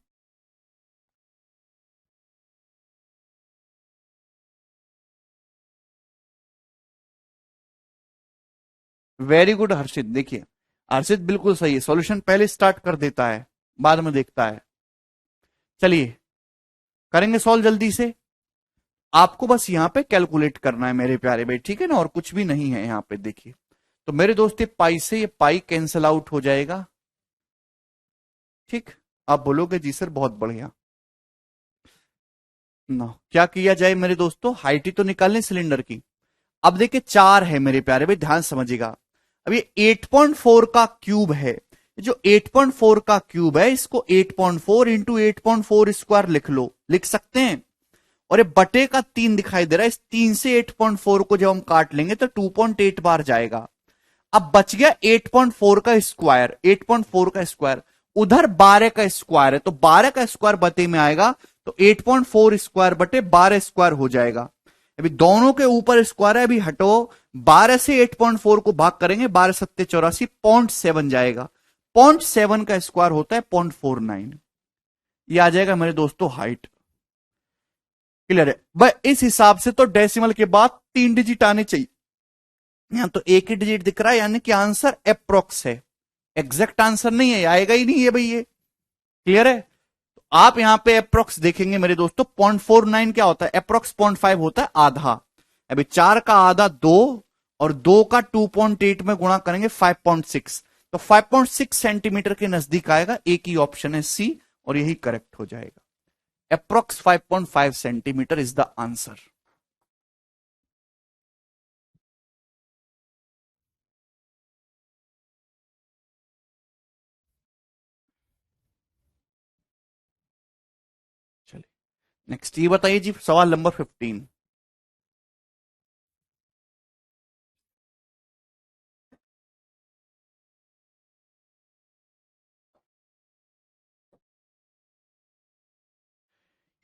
वेरी गुड हर्षित, देखिए हर्षित बिल्कुल सही है, सॉल्यूशन पहले स्टार्ट कर देता है बाद में देखता है। चलिए करेंगे सॉल्व जल्दी से, आपको बस यहां पे कैलकुलेट करना है मेरे प्यारे भाई, ठीक है ना, और कुछ भी नहीं है यहां पे। देखिए तो मेरे दोस्त ये पाई से ये पाई कैंसिल आउट हो जाएगा, ठीक। आप बोलोगे जी सर बहुत बढ़िया ना, क्या किया जाए मेरे दोस्तों, हाइट ही तो निकालने सिलेंडर की। अब देखिए 4 है मेरे प्यारे भाई, ध्यान समझिएगा। अब ये 8.4 का क्यूब है, जो 8.4 का क्यूब है इसको 8.4 इंटू 8.4 स्क्वायर लिख लो, लिख सकते हैं। और ये बटे का 3 दिखाई दे रहा है, इस 3 से 8.4 को जब हम काट लेंगे तो 2.8 बार जाएगा। अब बच गया 8.4 का स्क्वायर, 8.4 का स्क्वायर, उधर 12 का स्क्वायर है, तो 12 का स्क्वायर बटे में आएगा, तो 8.4 स्क्वायर बटे 12 स्क्वायर हो जाएगा। अभी दोनों के ऊपर स्क्वायर है, अभी हटो, 12 से 8.4 को भाग करेंगे, 12 सत्ते 84, 0.7 जाएगा, 0.7 का स्क्वायर होता है 0.49, ये आ जाएगा मेरे दोस्तों हाइट। क्लियर है भाई, इस हिसाब से तो डेसिमल के बाद 3 डिजिट आने चाहिए, यहां तो एक ही डिजिट दिख रहा है, यानी कि आंसर अप्रोक्स है, एग्जैक्ट आंसर नहीं है, आएगा ही नहीं है भाई ये। क्लियर है, तो आप यहां पे अप्रोक्स देखेंगे मेरे दोस्तों, 0.49 क्या होता है, अप्रोक्स 0.5 होता है आधा। अभी 4 का आधा 2, और 2 का 2.8 में गुणा करेंगे 5.6, तो 5.6 सेंटीमीटर के नजदीक आएगा, एक ही ऑप्शन है सी, और यही करेक्ट हो जाएगा। Approx 5.5 centimetre is the answer. चलिए नेक्स्ट ये बताइए जी, सवाल नंबर 15।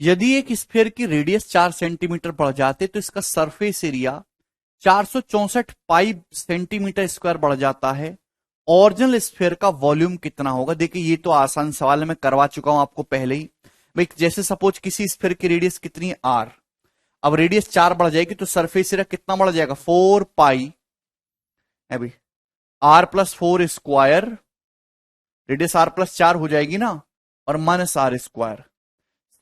यदि एक स्फीयर की रेडियस 4 सेंटीमीटर बढ़ जाते तो इसका सरफेस एरिया 464 पाई सेंटीमीटर स्क्वायर बढ़ जाता है, ओरिजिनल स्फीयर का वॉल्यूम कितना होगा। देखिए ये तो आसान सवाल है, मैं करवा चुका हूं आपको पहले ही भाई। जैसे सपोज किसी स्फीयर की रेडियस कितनी है आर, अब रेडियस 4 बढ़ जाएगी तो सरफेस एरिया कितना बढ़ जाएगा 4 पाई है भाई, r plus 4 square, radius r plus 4 हो जाएगी ना, और माइनस आर स्क्वायर।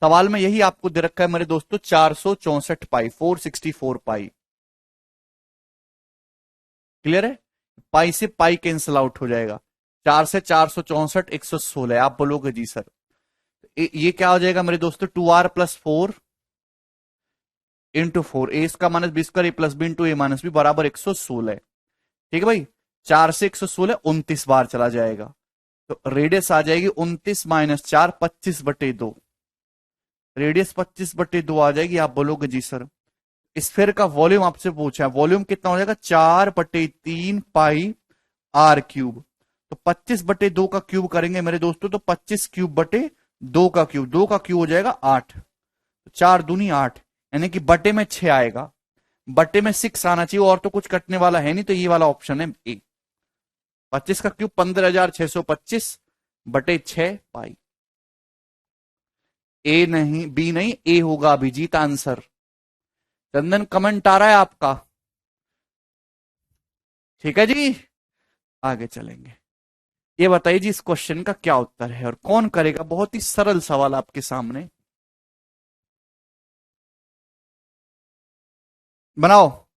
सवाल में यही आपको दे रखा है मेरे दोस्तों, 464 पाई, 464 पाई। क्लियर है, पाई से पाई कैंसिल आउट हो जाएगा, 4 से 464 116, आप बोलोगे जी सर ये क्या हो जाएगा मेरे दोस्तों, 2r+4 इंटू 4, ए इसका minus B square, A plus B into A minus B बराबर 116। ठीक है भाई, 4 से 116 29 बार चला जाएगा, तो रेडियस आ जाएगी 29 माइनस 4, 25/2, रेडियस 25/2 आ जाएगी, आप बोलोगे जी सर स्फीयर का वॉल्यूम आपसे पूछा है, वॉल्यूम कितना हो जाएगा 4/3 पाई r क्यूब। तो 25/2 का क्यूब करेंगे मेरे दोस्तों, तो 25 क्यूब/2 का क्यूब, 2 का क्यूब हो जाएगा 8, तो 4×2 = 8, यानी कि बटे में 6 आएगा, बटे में 6 आना चाहिए, और तो कुछ कटने वाला है नहीं, तो ये वाला ऑप्शन है ए। 25 का क्यूब 15,625/6 पाई। ए नहीं, बी नहीं, ए होगा अभिजीत आंसर। चंदन कमेंट आ रहा है आपका? ठीक है जी, आगे चलेंगे। ये बताइए जी इस क्वेश्चन का क्या उत्तर है और कौन करेगा, बहुत ही सरल सवाल आपके सामने। बनाओ।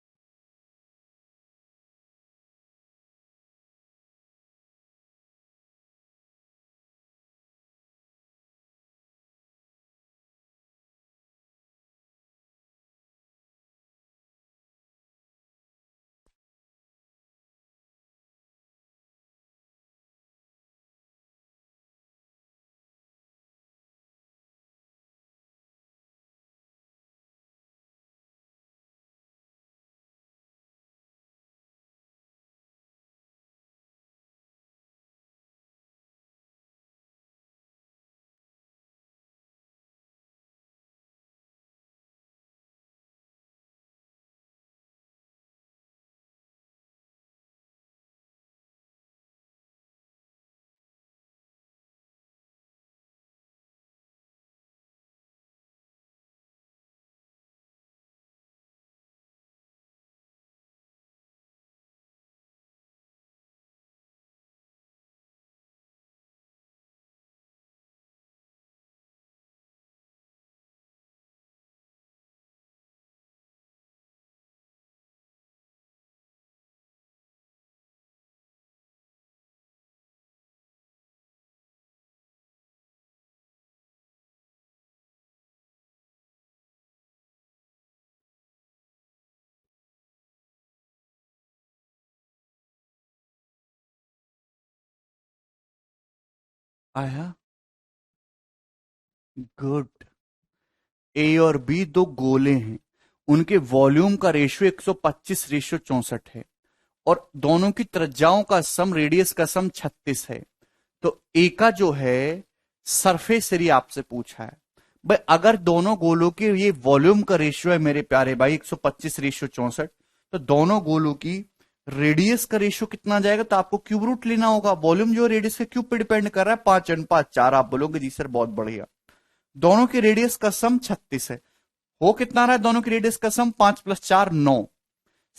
आया, गुड। ए और बी दो गोले हैं, उनके वॉल्यूम का रेशियो 125/64 है, और दोनों की त्रिज्याओं का सम, रेडियस का सम 36 है। तो ए का जो है सरफेस एरिया आपसे पूछा है। भाई अगर दोनों गोलों के ये वॉल्यूम का रेशियो है मेरे प्यारे भाई 125/64, तो दोनों गोलों की रेडियस का रेशियो कितना आ जाएगा, तो आपको क्यूब रूट लेना होगा। वॉल्यूम जो रेडियस के क्यूब पे डिपेंड कर रहा है, 5×5 = 4। आप बोलोगे जी सर बहुत बढ़िया, दोनों के रेडियस का सम 36 है। हो कितना रहा है दोनों की रेडियस का सम, 5 + 4 = 9।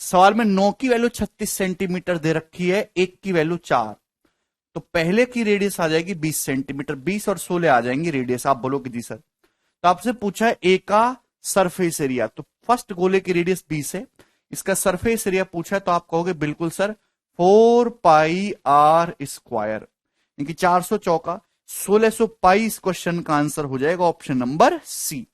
सवाल में 9 की वैल्यू 36 सेंटीमीटर दे रखी है, एक की वैल्यू 4, तो पहले की रेडियस आ जाएगी 20 सेंटीमीटर, 20 और 16 आ जाएंगी रेडियस। आप बोलोगे जी सर, तो आपसे पूछा है ए का सरफेस एरिया, तो फर्स्ट गोले की रेडियस 20 है, इसका सरफेस एरिया पूछा है, तो आप कहोगे बिल्कुल सर 4πr², यानी 400 चौका 1600 पाई। इस क्वेश्चन का आंसर हो जाएगा ऑप्शन नंबर सी।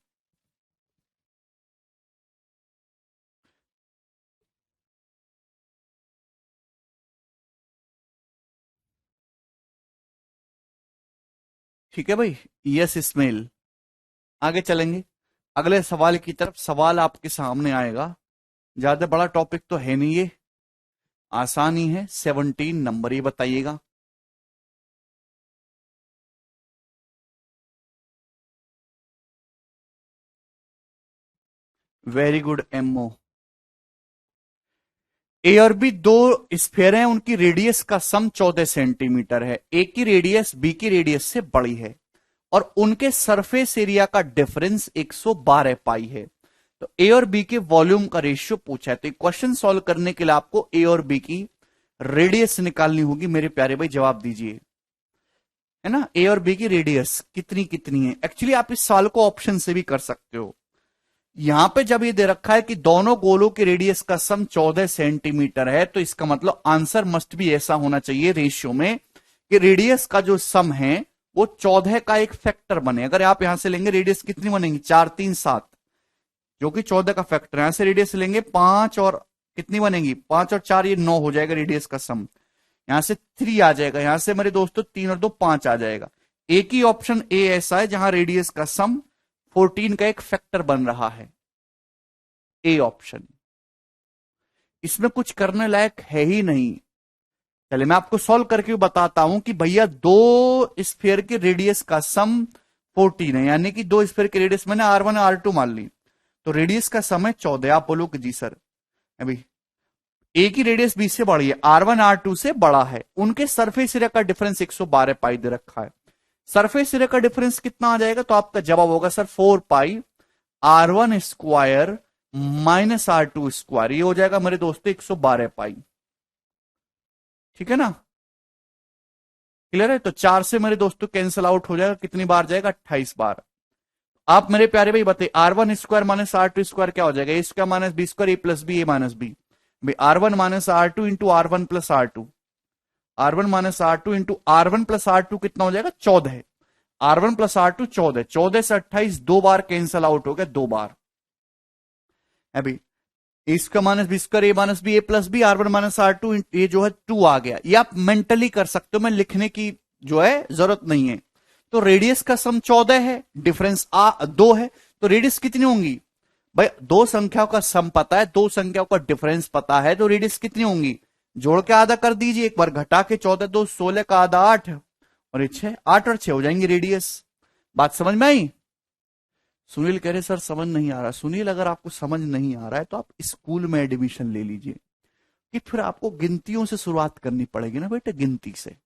ठीक है भाई, यस इस्माइल। आगे चलेंगे अगले सवाल की तरफ। सवाल आपके सामने आएगा, ज्यादा बड़ा टॉपिक तो है नहीं ये, आसानी है। 17 नंबर, ये बताइएगा। Very good ammo. ए और बी दो स्फीयर हैं, उनकी रेडियस का सम 14 सेंटीमीटर है। ए की रेडियस बी की रेडियस से बड़ी है, और उनके सरफेस एरिया का डिफरेंस 112 पाई है। तो ए और बी के वॉल्यूम का रेशियो पूछा है, तो क्वेश्चन सॉल्व करने के लिए आपको ए और बी की रेडियस निकालनी होगी मेरे प्यारे भाई। जवाब दीजिए, है ना, ए और बी की रेडियस कितनी कितनी है। एक्चुअली आप इस सवाल को ऑप्शन से भी कर सकते हो। यहां पे जब ये दे रखा है कि दोनों गोलों के रेडियस का सम 14 सेंटीमीटर है, तो इसका मतलब आंसर मस्ट भी ऐसा होना चाहिए रेशियो में कि रेडियस का जो सम है वो 14 का एक फैक्टर बने। अगर आप यहां से लेंगे रेडियस कितनी बनेगी, 4 3 7, जो कि 14 का फैक्टर है। यहां से रेडियस लेंगे 5, और कितनी बनेगी, 5 और 4 ये 9 हो जाएगा रेडियस का सम। यहां से 3 आ जाएगा, यहां से मेरे दोस्तों 3 और 2 5 आ जाएगा। एक ही ऑप्शन ए ऐसा है जहां रेडियस का सम 14 का एक फैक्टर बन रहा है। A option. इसमें कुछ करने लायक है ही नहीं। चलिए मैं आपको सॉल्व करके बताता हूं कि भैया दो स्फीयर के रेडियस का सम 14 है, यानी कि दो स्फीयर के रेडियस मैंने R1 और R2 मान ली, तो रेडियस का सम है 14। आप बोलो कि जी सर अभी ए की रेडियस 20 से बड़ी है, R1 R2 से बड़ा है, उनके सरफेस एरिया का डिफरेंस 112 पाई दे रखा है। सरफेस एरिया का डिफरेंस कितना आ जाएगा, तो आपका जवाब होगा सर 4 पाई R1 square minus R2 square, ये हो जाएगा मेरे दोस्तों 112 पाई। ठीक है ना, क्लियर है। तो 4 से मेरे दोस्तों कैंसिल आउट हो जाएगा, कितनी बार जाएगा, 28 बार। आप मेरे प्यारे भाई बताइए R1 square minus R2 square क्या हो जाएगा, A square minus B square A plus B A minus B. R1 minus R2 into R1 plus R2, R1 minus R2 into R1 plus R2 कितना हो जाएगा, 14। R1 प्लस R2 14, 14 से 28 दो बार कैंसिल आउट हो गया, दो बार। अभी A square minus B square A minus B A plus B R1 minus R2, ये जो है 2 आ गया, ये आप मेंटली कर सकते हो, मैं लिखने की जो है जरूरत नहीं है। तो रेडियस का सम 14 है, डिफरेंस 2 है, तो रेडियस कितनी होंगी भाई, दो संख्याओं का सम पता है, दो संख्याओं का डिफरेंस पता है, तो रेडियस कितनी होंगी, जोड़ के आधा कर दीजिए, एक बार घटा के 14 दो 16 का आधा 8 और 6 8 और 6 हो जाएंगे रेडियस। बात समझ में आई। सुनील कह रहे सर समझ नहीं आ रहा। सुनील अगर आपको समझ नहीं आ रहा है तो आप स्कूल में एडमिशन ले लीजिए, कि फिर आपको गिनतियों से शुरुआत करनी पड़ेगी ना बेटे, गिनती से।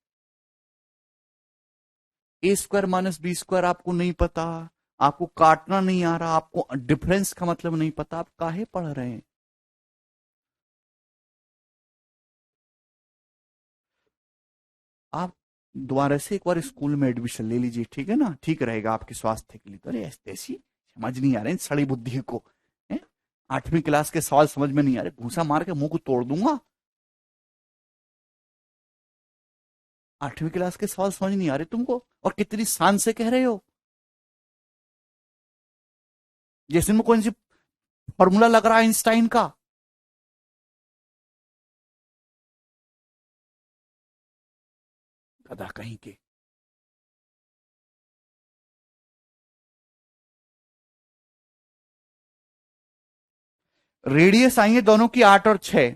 ए स्क्वायर माइनस बी स्क्वायर आपको नहीं पता, आपको काटना नहीं आ रहा, आपको डिफरेंस का मतलब नहीं पता, आप काहे पढ़ रहे हैं। आप दोबारा से एक बार स्कूल में एडमिशन ले लीजिए, ठीक है ना, ठीक रहेगा आपके स्वास्थ्य के लिए। तो अरे ऐसी समझ नहीं आ रहे सड़ी बुद्धि को, है? 8वीं क्लास के सवाल समझ में नहीं आ रहे, घूसा मार के मुंह को तोड़ दूंगा। 8वीं क्लास के सवाल समझ नहीं आ रहे तुमको, और कितनी शान से कह रहे हो, जैसे में कौन सी फॉर्मूला लग रहा है आइंस्टाइन का। गधा कहीं के। रेडियस आई है दोनों की 8 और 6,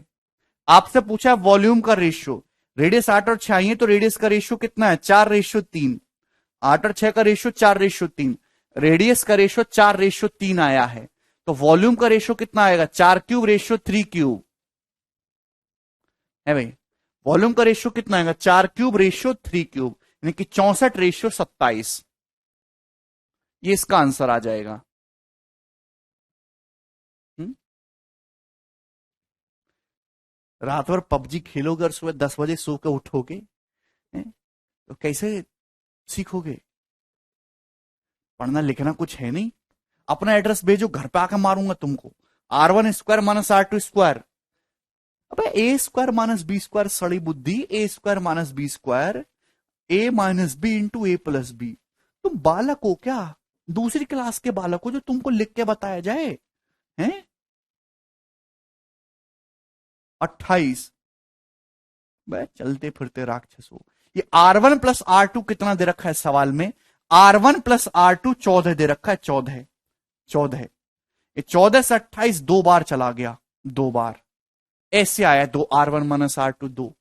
आपसे पूछा वॉल्यूम का रेशियो, रेडियस 8 और 6 आई है, तो रेडियस का रेशियो कितना है, 4:3। 8 और 6 का रेशियो 4:3, रेडियस का रेशियो 4:3 आया है, तो वॉल्यूम का रेशियो कितना आएगा, 4³ रेशियो 3 क्यूब है भाई। वॉल्यूम का रेशियो कितना आएगा, 4³ रेशियो 3 क्यूब, यानी कि 64:27। ये इसका आंसर आ जाएगा। हुँ? रात भर पबजी खेलोगे और सुबह 10 बजे सो के उठोगे, हैं? तो कैसे सीखोगे, पढ़ना लिखना कुछ है नहीं। अपना एड्रेस भेजो, घर पे आकर मारूंगा तुमको। R1 square minus R2 square, अबे ए स्क्वायर माइनस बी स्क्वायर, सड़ी बुद्धि, ए square minus B square A minus B into A plus B. तुम बालक हो क्या, दूसरी क्लास के बालक हो जो तुमको लिख के बताया जाए, हैं? 28, वह चलते फिरते राक्षस हो। ये R1 प्लस R2 कितना दे रखा है सवाल में, R1 प्लस R2 14 दे रखा है, 14 14, ये 14 से 28 दो बार चला गया, दो बार ऐसे आया, दो R1 माइनस R2 दो।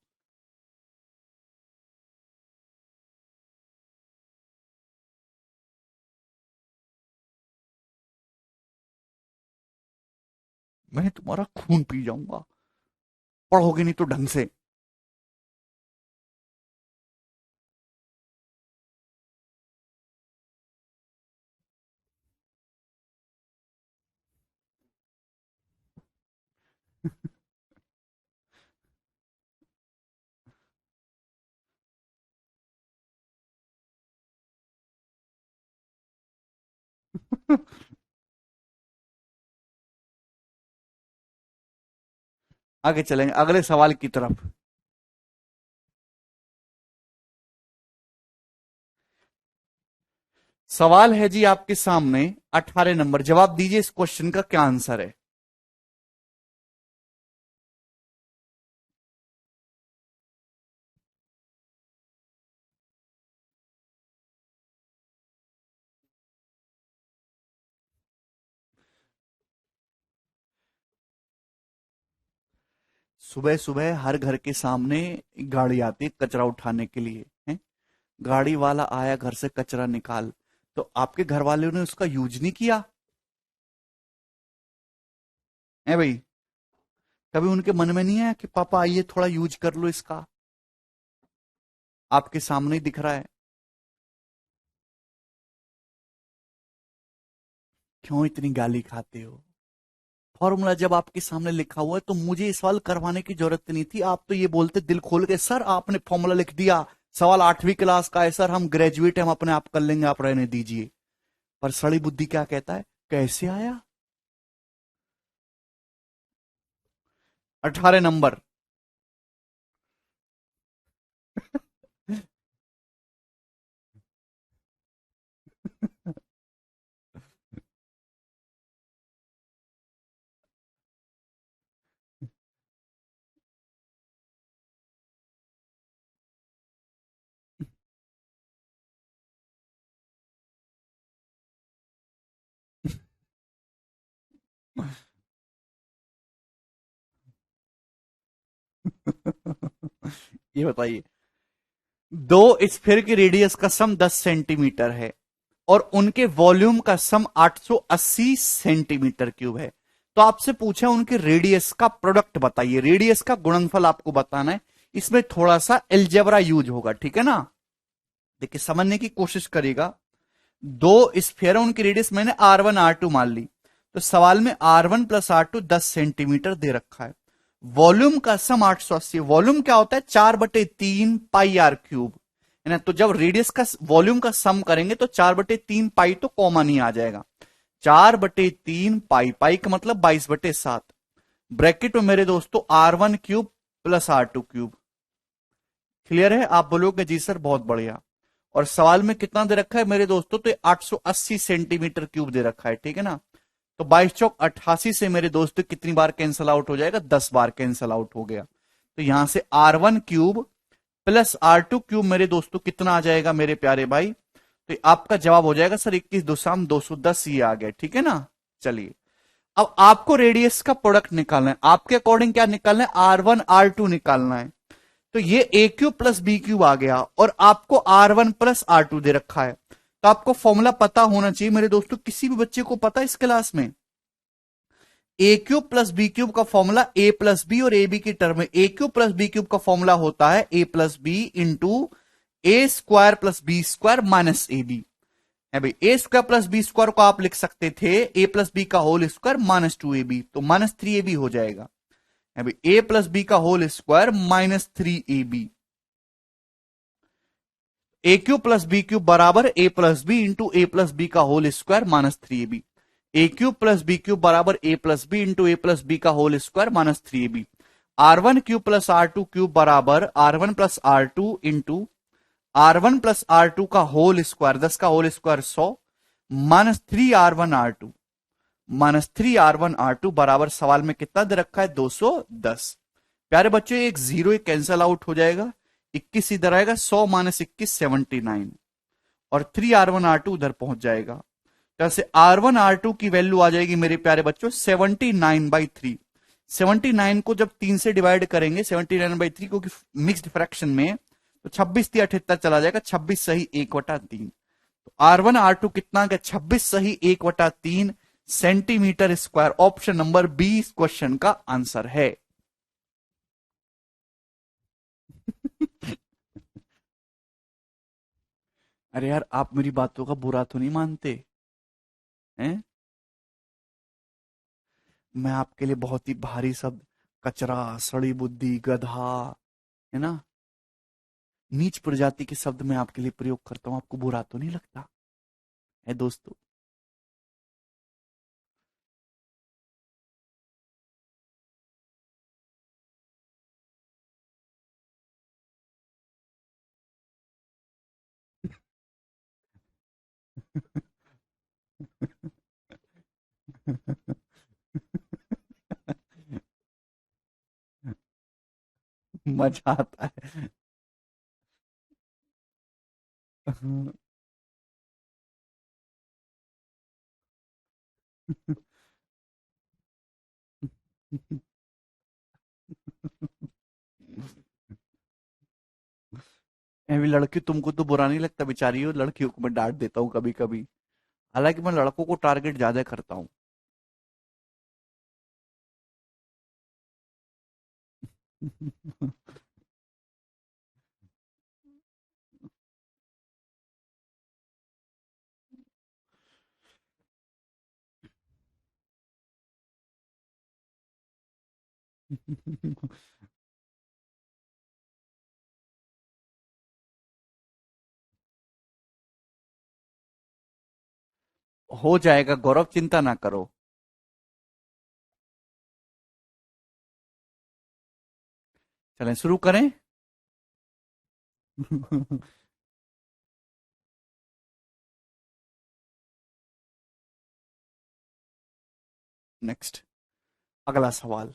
मैं तुम्हारा खून पी जाऊंगा, पढ़ोगे नहीं तो ढंग से। आगे चलेंगे अगले सवाल की तरफ। सवाल है जी आपके सामने 18 नंबर, जवाब दीजिए इस क्वेश्चन का क्या आंसर है। सुबह सुबह हर घर के सामने एक गाड़ी आती है कचरा उठाने के लिए, है? गाड़ी वाला आया, घर से कचरा निकाल, तो आपके घर वालों ने उसका यूज नहीं किया है भाई? कभी उनके मन में नहीं आया कि पापा आइए थोड़ा यूज कर लो इसका? आपके सामने ही दिख रहा है। क्यों इतनी गाली खाते हो? फॉर्मूला जब आपके सामने लिखा हुआ है तो मुझे ये सवाल करवाने की जरूरत नहीं थी। आप तो ये बोलते दिल खोल के, सर आपने फॉर्मूला लिख दिया, सवाल 8वीं क्लास का है सर, हम ग्रेजुएट हैं, हम अपने आप कर लेंगे, आप रहने दीजिए। पर सड़ी बुद्धि क्या कहता है, कैसे आया? 18 नंबर। ये बताइए, दो स्फीयर की रेडियस का सम 10 सेंटीमीटर है और उनके वॉल्यूम का सम 880 सेंटीमीटर क्यूब है। तो आपसे पूछा उनके रेडियस का प्रोडक्ट बताइए, रेडियस का गुणनफल आपको बताना है। इसमें थोड़ा सा एल्जेब्रा यूज होगा, ठीक है ना? देखिए समझने की कोशिश करिएगा। दो स्फीयर, उनकी रेडियस मैंने R1 R2 मान ली, तो सवाल में R1 + R2 10 सेंटीमीटर दे रखा है। वॉल्यूम का सम 880, वॉल्यूम क्या होता है, 4/3 πr³ है ना? तो जब रेडियस का वॉल्यूम का सम करेंगे तो 4/3 पाई तो कॉमन ही आ जाएगा। 4/3 पाई, पाई का मतलब 22/7, ब्रैकेट में मेरे दोस्तों R1³ + R2³। क्लियर है? आप बोलोगे जी सर बहुत बढ़िया। और सवाल में कितना दे रखा है मेरे दोस्तों, तो 880 सेंटीमीटर क्यूब दे रखा है, ठीक है ना? तो 22 चौक 88 से मेरे दोस्तों कितनी बार कैंसल आउट हो जाएगा, 10 बार कैंसल आउट हो गया। तो यहां से R1³ + R2³ मेरे दोस्तों कितना आ जाएगा मेरे प्यारे भाई? तो आपका जवाब हो जाएगा सर 21 × 2 = 210, ये आ गया, ठीक है ना? चलिए, अब आपको रेडियस का प्रोडक्ट निकालना है, आपके अकॉर्डिंग क्या निकालना है, R1 R2 निकालना है। तो ये A³ + B³ आ गया और आपको R1 + R2 दे रखा है। तो आपको फॉर्मूला पता होना चाहिए मेरे दोस्तों, किसी भी बच्चे को पता है इस क्लास में? A³ + B³ का फॉर्मूला A+B और AB की टर्म में, A³ + B³ का फॉर्मूला होता है A+B into A² + B² minus AB है भाई। A² + B² को आप लिख सकते थे A+B का होल स्क्वायर -2AB, तो -3AB हो जाएगा है भाई। A+B का whole square -3AB, A³ + B³ बराबर A+B इंटू A+B का whole square -3AB। A³ + B³ बराबर A+B इंटू A+B का whole square -3AB। R1³ + R2³ बराबर R1 + R2 into R1 + R2 का होल स्क्वायर, 10 का whole square 100, -3R1 R2, -3R1 R2 बराबर सवाल में कितना दे रखा है, 210। प्यारे बच्चों एक जीरो एक कैंसल आउट हो जाएगा, 21 इधर आएगा, 100 - 21 79, और 3R1 R2 उधर पहुंच जाएगा। जैसे R1 R2 की वैल्यू आ जाएगी मेरे प्यारे बच्चों 79/3। 79 को जब 3 से डिवाइड करेंगे, 79/3 क्योंकि मिक्स्ड फ्रैक्शन में, तो 26×3 = 78 चला जाएगा, 26 सही 1/3। तो R1 R2 कितना का, 26 सही 1/3 centimetre square. Option number B इस क्वेश्चन का आंसर है। अरे यार, आप मेरी बातों का बुरा तो नहीं मानते हैं? मैं आपके लिए बहुत ही भारी शब्द, कचरा, सड़ी बुद्धि, गधा, है ना, नीच प्रजाति के शब्द मैं आपके लिए प्रयोग करता हूं, आपको बुरा तो नहीं लगता है दोस्तों? मजा आता है। अभी लड़की तुमको तो बुरा नहीं लगता, बेचारी हो, लड़कियों को मैं डांट देता हूँ कभी कभी। हालांकि मैं लड़कों को टारगेट ज्यादा करता हूँ। हो जाएगा गौरव, चिंता ना करो। चलें शुरू करें। नेक्स्ट, अगला सवाल।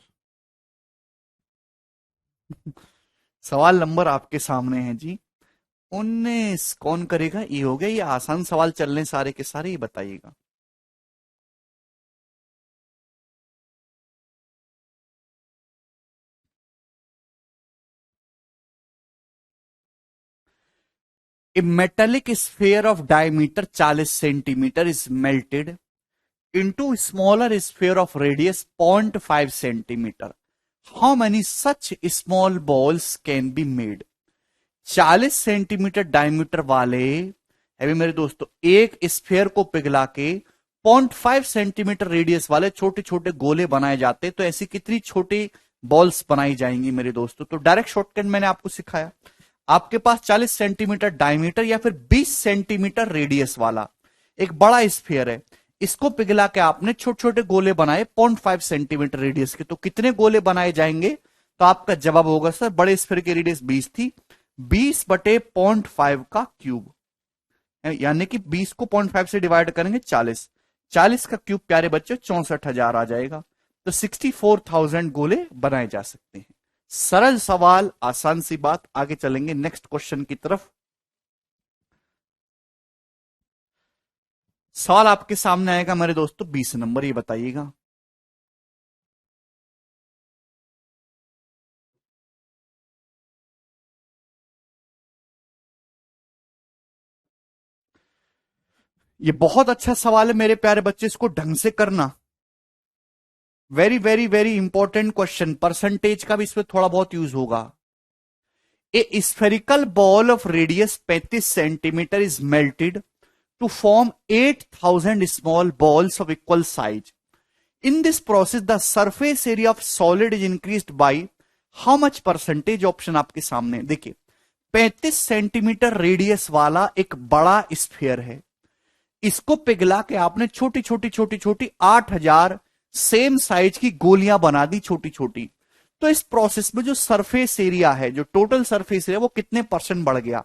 सवाल नंबर आपके सामने है जी। 19 कौन करेगा? ये हो गया, ये आसान सवाल चलने सारे के सारे, ये बताइएगा। A metallic sphere of diameter 40 centimeter is melted into smaller sphere of radius 0.5 centimeter. How many such small balls can be made? 40 centimetre diameter वाले, अभी मेरे दोस्तों, एक स्फेयर को पिघला के 0.5 सेंटीमीटर रेडियस वाले छोटे छोटे गोले बनाए जाते, तो ऐसी कितनी छोटी बॉल्स बनाई जाएंगी मेरे दोस्तों? तो डायरेक्ट शॉर्टकट मैंने आपको सिखाया। आपके पास 40 सेंटीमीटर डायमीटर या फिर 20 सेंटीमीटर रेडियस वाला एक बड़ा स्फीयर है, इसको पिघला के आपने छोटे छोटे गोले बनाए 0.5 सेंटीमीटर रेडियस के, तो कितने गोले बनाए जाएंगे? तो आपका जवाब होगा सर, बड़े स्फीयर की रेडियस 20 थी, 20 बटे 0.5 का क्यूब, यानी कि 20 को 0.5 से डिवाइड करेंगे 40, 40 का क्यूब प्यारे बच्चों 64,000 आ जाएगा। तो 64,000 गोले बनाए जा सकते हैं। सरल सवाल, आसान सी बात। आगे चलेंगे नेक्स्ट क्वेश्चन की तरफ। सवाल आपके सामने आएगा मेरे दोस्तों 20 नंबर, ये बताइएगा। ये बहुत अच्छा सवाल है मेरे प्यारे बच्चे, इसको ढंग से करना। Very very very important question, percentage का भी इसमें थोड़ा बहुत यूज होगा। A spherical ball of radius 35 centimetre is melted to form 8,000 small balls of equal size. In this process the surface area of solid is increased by how much percentage? Option आपके सामने देखिए। 35 सेंटीमीटर रेडियस वाला एक बड़ा स्फीयर है, इसको पिघला के आपने छोटी छोटी छोटी छोटी 8,000 सेम साइज की गोलियां बना दी छोटी छोटी। तो इस प्रोसेस में जो सरफेस एरिया है, जो टोटल सरफेस एरिया, वो कितने परसेंट बढ़ गया?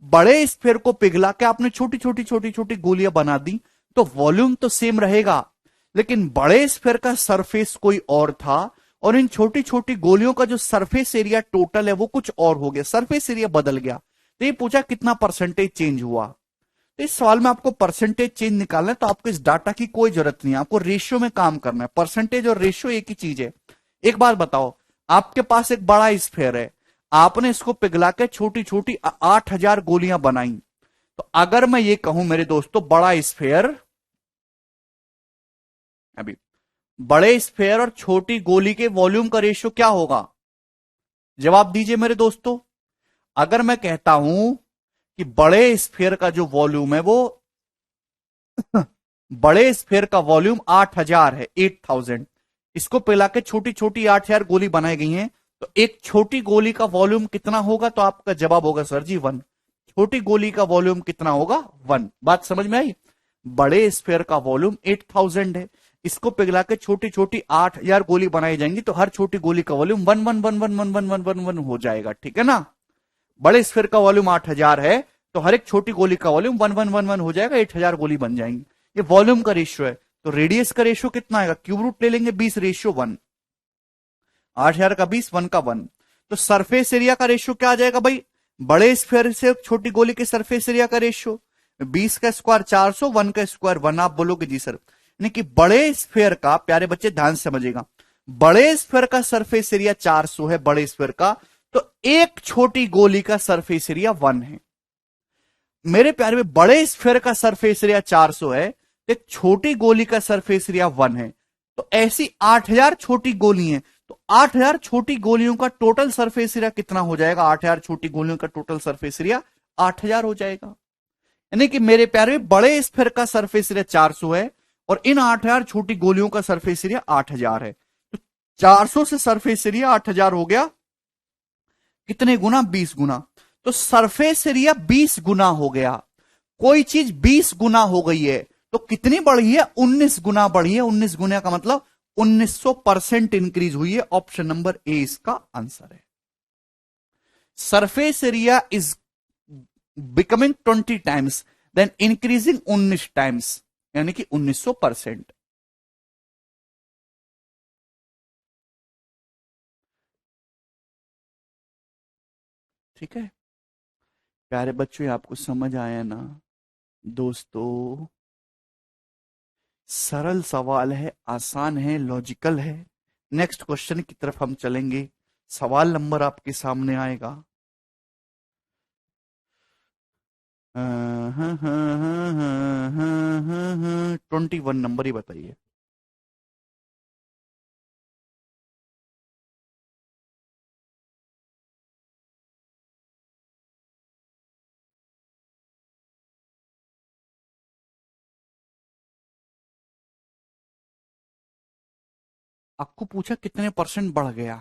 बड़े स्फीयर को पिघला के आपने छोटी छोटी छोटी छोटी गोलियां बना दी, तो वॉल्यूम तो सेम रहेगा, लेकिन बड़े स्फीयर का सरफेस कोई और था, और इन छोटी छोटी गोलियों का जो सरफेस एरिया टोटल है वो कुछ और हो गया, सरफेस एरिया बदल गया। तो ये पूछा कितना परसेंटेज चेंज हुआ। तो इस सवाल में आपको परसेंटेज चेंज निकालना है, तो आपको इस डाटा की कोई जरूरत नहीं है, आपको रेशियो में काम करना है। परसेंटेज और रेशियो एक ही चीज है। एक बात बताओ, आपके पास एक बड़ा स्फीयर है, आपने इसको पिघला के छोटी छोटी 8,000 गोलियां बनाई, तो अगर मैं ये कहूं मेरे दोस्तों, बड़ा स्फीयर, अभी बड़े स्फीयर और छोटी गोली के वॉल्यूम का रेशियो क्या होगा? जवाब दीजिए मेरे दोस्तों। अगर मैं कहता हूं कि बड़े स्फीयर का जो वॉल्यूम है वो बड़े स्फीयर का वॉल्यूम 8,000 है, 8,000, इसको पिला के छोटी छोटी 8,000 गोली बनाई गई हैं, तो एक छोटी गोली का वॉल्यूम कितना होगा? तो आपका जवाब होगा सर जी 1। छोटी गोली का वॉल्यूम कितना होगा? 1। बात समझ में आई? बड़े स्फीयर का वॉल्यूम 8,000 है, इसको पिघला के छोटी छोटी 8,000 गोली बनाई जाएंगी, तो हर छोटी गोली का वॉल्यूम 1 हो जाएगा, ठीक है ना? बड़े स्फीयर का वॉल्यूम 8,000 है, तो हर एक छोटी गोली का वॉल्यूम 1 हो जाएगा, 8,000 गोली बन जाएंगी। ये वॉल्यूम का रेशियो है। तो रेडियस का रेशियो कितना आएगा? क्यूब रूट ले लेंगे, 20:1, 8,000 का 20, 1 का 1। तो सरफेस एरिया का रेशियो क्या आ जाएगा भाई? बड़े स्फीयर से छोटी गोली के सरफेस एरिया का रेशियो 20 का स्क्वायर 400, 1 का स्क्वायर 1। आप बोलोगे जी सर, यानी कि बड़े स्फीयर का, प्यारे बच्चे ध्यान से समझिएगा, बड़े स्फीयर का सरफेस एरिया 400 है, बड़े स्फीयर का, तो एक छोटी गोली का सरफेस एरिया 1 है। मेरे प्यारे में बड़े स्फीयर का सरफेस एरिया 400 है, एक छोटी गोली का सरफेस एरिया 1 है। तो ऐसी 8000 छोटी गोली हैं, तो 8000 छोटी गोलियों का टोटल सरफेस एरिया कितना हो जाएगा? 8000 छोटी गोलियों का टोटल सरफेस एरिया 8000 हो जाएगा। यानी कि मेरे प्यारे बड़े स्फीयर का सरफेस एरिया 400 है और इन 8000 छोटी गोलियों का सरफेस एरिया 8000 है। तो 400 से सरफेस एरिया 8000 हो गया, कितने गुना? 20 गुना। तो सरफेस एरिया 20 गुना हो गया। कोई चीज 20 गुना हो गई है तो कितनी बढ़ी है? 19 गुना बढ़ी है। 19 गुना का मतलब 1900% इंक्रीज हुई है। ऑप्शन नंबर ए इसका आंसर है। Surface area is becoming 20 times then increasing 19 times, यानी कि 1900%। ठीक है प्यारे बच्चों, आपको समझ आया ना? दोस्तों सरल सवाल है, आसान है, लॉजिकल है। नेक्स्ट क्वेश्चन की तरफ हम चलेंगे। सवाल नंबर आपके सामने आएगा 21 नंबर ही बताइए। आपको पूछा कितने परसेंट बढ़ गया।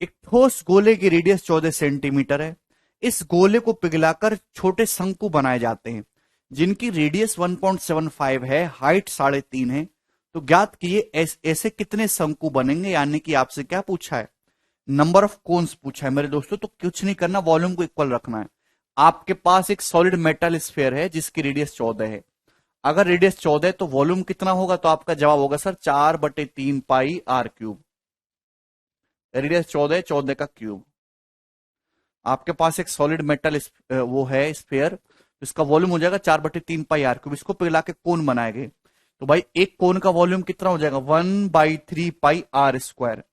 एक ठोस गोले की रेडियस 14 सेंटीमीटर है। इस गोले को पिघलाकर छोटे शंकु बनाए जाते हैं जिनकी रेडियस 1.75 है, हाइट 3.5 है। तो ज्ञात कीजिए ऐसे कितने शंकु बनेंगे। यानी कि आपसे क्या पूछा है? नंबर ऑफ कोन्स पूछा है मेरे दोस्तों। तो कुछ नहीं करना, वॉल्यूम को इक्वल रखना है। आपके पास एक सॉलिड मेटल स्फीयर है जिसकी रेडियस 14 है। अगर रेडियस 14 है तो वॉल्यूम कितना होगा? तो आपका जवाब होगा सर 4/3 पाई r क्यूब। रेडियस 14, 14 का क्यूब। आपके पास एक सॉलिड मेटल वो है स्फीयर, इसका वॉल्यूम हो जाएगा 4/3 पाई r क्यूब। इसको पिघला के कोन बनाएंगे तो भाई एक कोन का वॉल्यूम कितना हो जाएगा? 1/3 पाई r स्क्वायर।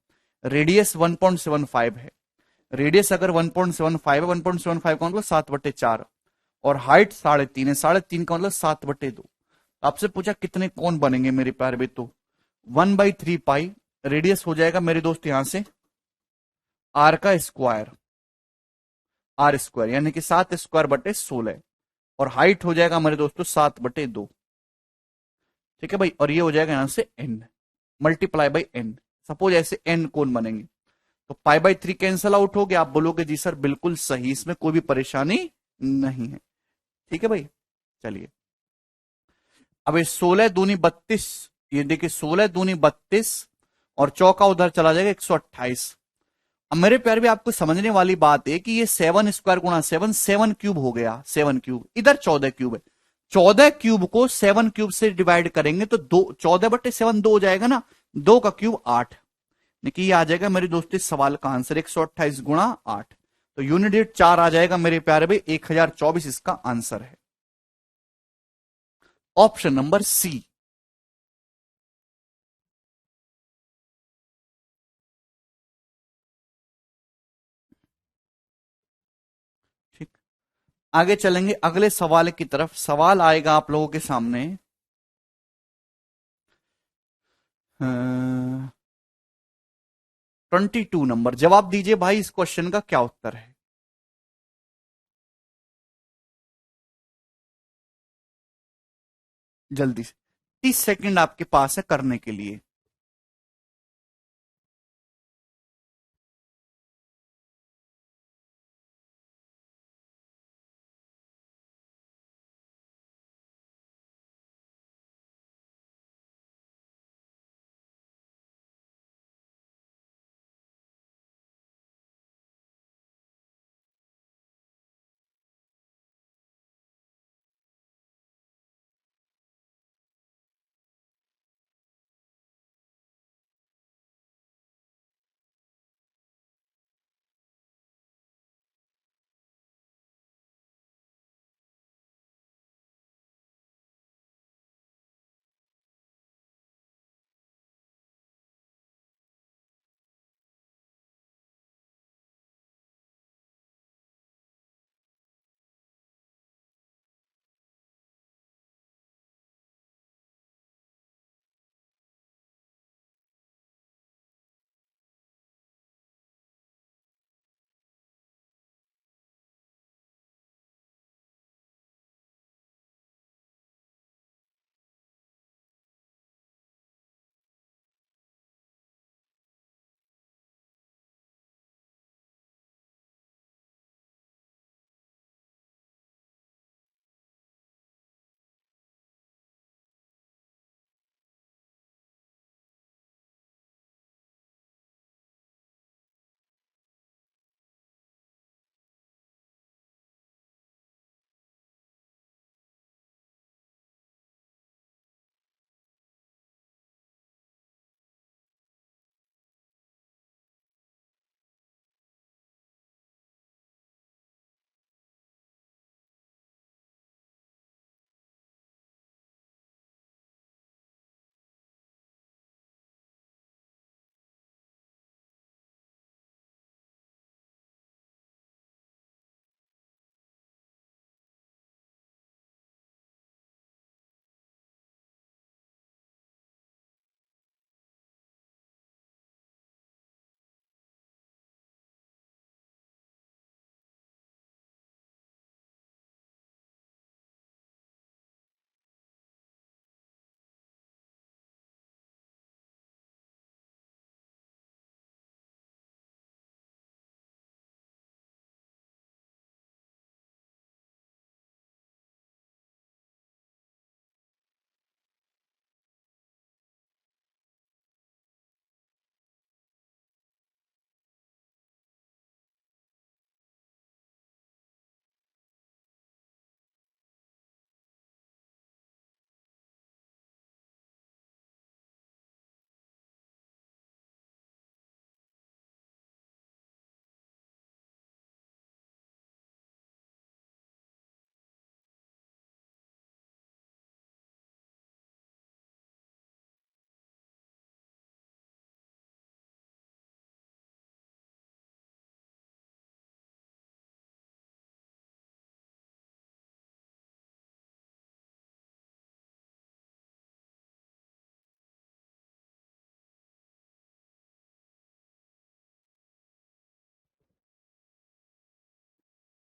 रेडियस 1.75 है। रेडियस अगर 1.75 है, 1.75 का मतलब 7/4, और हाइट 3.5 है, 3.5 का मतलब 7/2। आपसे पूछा कितने कोण बनेंगे मेरे प्यारे भी, तो 1/3 पाई, रेडियस हो जाएगा मेरे दोस्त यहां से आर का स्क्वायर, r स्क्वायर यानी कि 7 स्क्वायर/16, और हाइट हो जाएगा मेरे दोस्तों 7/2। ठीक है भाई, और ये हो जाएगा यहां से n multiply by n। Suppose ऐसे n कोण बनेंगे तो पाई/3 कैंसल आउट हो गया। आप बोलोगे जी सर बिल्कुल सही, इसमें कोई भी परेशानी नहीं है। ठीक है भाई, चलिए अब ये 16 दूनी 32, ये देखिए 16 दूनी 32 और चौका उधर चला जाएगा 128। अब मेरे प्यार भी आपको समझने वाली बात है कि ये 7 स्क्वायर गुणा 7, 7 क्यूब हो गया। 7 क्यूब, इधर 14 क्यूब है। 14 क्यूब को 7 क्यूब से डिवाइड करेंगे तो 14/7 2 हो जाएगा ना, 2 का क्यूब 8। देखिए ये आ जाएगा मेरे दोस्तों इस सवाल का आंसर 128 गुणा 8। तो यूनिट डेट 4 आ जाएगा मेरे प्यारे भाई, 1024 इसका आंसर है। Option number C. ठीक, आगे चलेंगे अगले सवाल की तरफ। सवाल आएगा आप लोगों के सामने 22 नंबर। जवाब दीजिए भाई इस क्वेश्चन का क्या उत्तर है? जल्दी से, 30 सेकंड आपके पास है करने के लिए।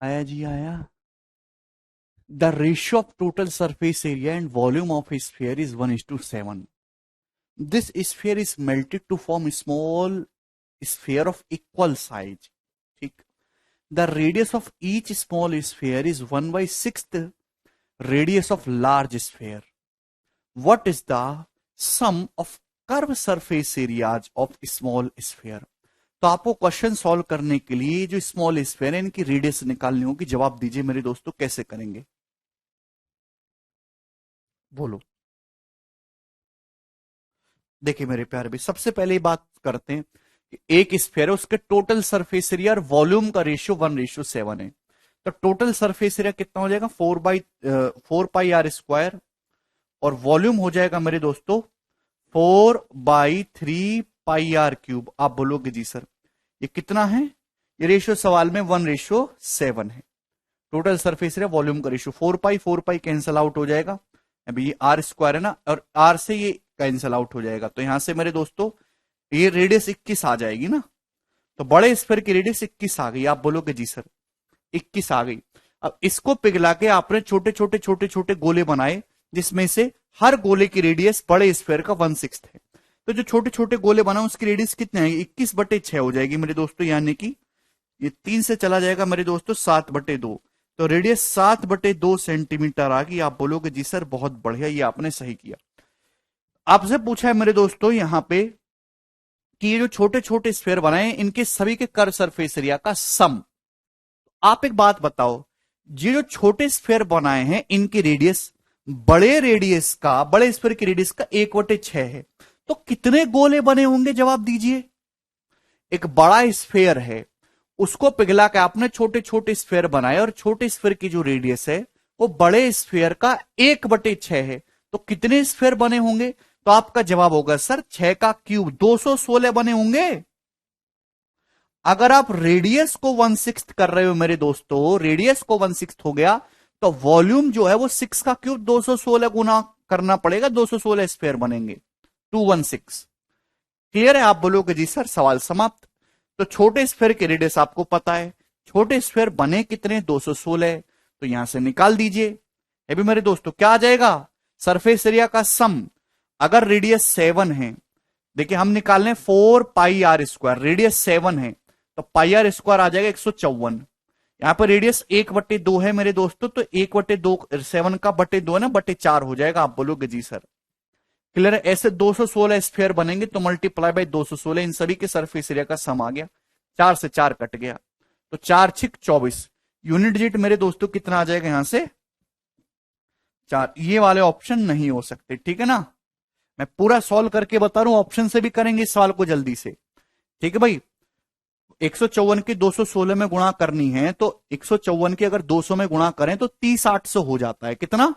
आया जी आया। The ratio of total surface area and volume of sphere is 1:7। This sphere is melted to form small sphere of equal size. ठीक। The radius of each small sphere is 1/6 radius of large sphere. What is the sum of curve surface areas of small sphere. तो आपको क्वेश्चन सॉल्व करने के लिए जो स्मॉल स्फीयर है इनकी रेडियस निकालनी होगी। जवाब दीजिए मेरे दोस्तों, कैसे करेंगे बोलो। देखिए मेरे प्यारे भी, सबसे पहले बात करते हैं कि एक स्फीयर है, उसके टोटल सरफेस एरिया और वॉल्यूम का रेशियो 1:7 है। तो टोटल सरफेस एरिया कितना हो जाएगा 4/4 पाई r² और वॉल्यूम हो जाएगा मेरे दोस्तों 4/3 पाई r³ आप बोलोगे जी सर ये कितना है, ये रेशियो सवाल में 1:7 है। टोटल सरफेस एरिया वॉल्यूम का रेशियो 4 पाई कैंसल आउट हो जाएगा। अभी ये r² है ना, और r से ये कैंसल आउट हो जाएगा, तो यहां से मेरे दोस्तों ये रेडियस 21 आ जाएगी ना। तो बड़े स्फीयर की रेडियस 21 आ गई, आप बोलोगे जी सर 21 आ गई। अब इसको पिघला के आपने छोटे छोटे छोटे छोटे गोले बनाए, जिसमें से हर गोले की रेडियस बड़े स्फीयर का 1/6 है। तो जो छोटे छोटे गोले बना उसकी रेडियस कितने आएगी 21/6 हो जाएगी मेरे दोस्तों, यानी कि ये 3 से चला जाएगा मेरे दोस्तों 7/2। तो रेडियस 7/2 सेंटीमीटर आ गई। आप बोलोगे जी सर बहुत बढ़िया, ये आपने सही किया। आपसे पूछा है मेरे दोस्तों यहां पे कि ये जो छोटे छोटे स्फीयर बनाए इनके सभी के कर्व सरफेस एरिया का सम। आप एक बात बताओ, ये जो छोटे स्फीयर बनाए हैं इनकी रेडियस बड़े स्फीयर की रेडियस का 1/6 है। तो कितने गोले बने होंगे जवाब दीजिए। एक बड़ा स्फीयर है, उसको पिघला के आपने छोटे छोटे स्फीयर बनाए और छोटे स्फीयर की जो रेडियस है वो बड़े स्फीयर का 1/6 है। तो कितने स्फीयर बने होंगे, तो आपका जवाब होगा सर 6 का क्यूब 216 बने होंगे। अगर आप रेडियस को 1/6 कर रहे हो मेरे दोस्तों, रेडियस को 1/6 हो गया, तो वॉल्यूम जो है वो 6 का क्यूब 216 गुना करना पड़ेगा, 216 स्फीयर बनेंगे 216। क्लियर है, आप बोलोगे जी सर सवाल समाप्त। तो छोटे स्फीयर की रेडियस आपको पता है, छोटे स्फीयर बने कितने 216, तो यहां से निकाल दीजिए। ये भी मेरे दोस्तों क्या आ जाएगा सरफेस एरिया का सम। अगर रेडियस 7 है, देखिए हम निकाल लें 4 पाई r², रेडियस 7 है तो पाई r² आ जाएगा 154। यहां पर रेडियस 1/2 है मेरे दोस्तों, तो 1/2 7 का 2 है ना 4 हो जाएगा। आप बोलोगे जी सर क्लियर है। ऐसे 216 स्फीयर बनेंगे तो मल्टीप्लाई बाय 216, इन सभी के सरफेस एरिया का सम आ गया। 4 से 4 कट गया, तो 4×6 = 24। यूनिट डिजिट मेरे दोस्तों कितना आ जाएगा यहां से 4। ये वाले ऑप्शन नहीं हो सकते, ठीक है ना। मैं पूरा सॉल्व करके बता रहा हूं, ऑप्शन से भी करेंगे इस सवाल को जल्दी से, ठीक है भाई। 154 की 216 में गुणा करनी है, तो 154 की अगर 200 में गुणा करें तो 30/800 हो जाता है। कितना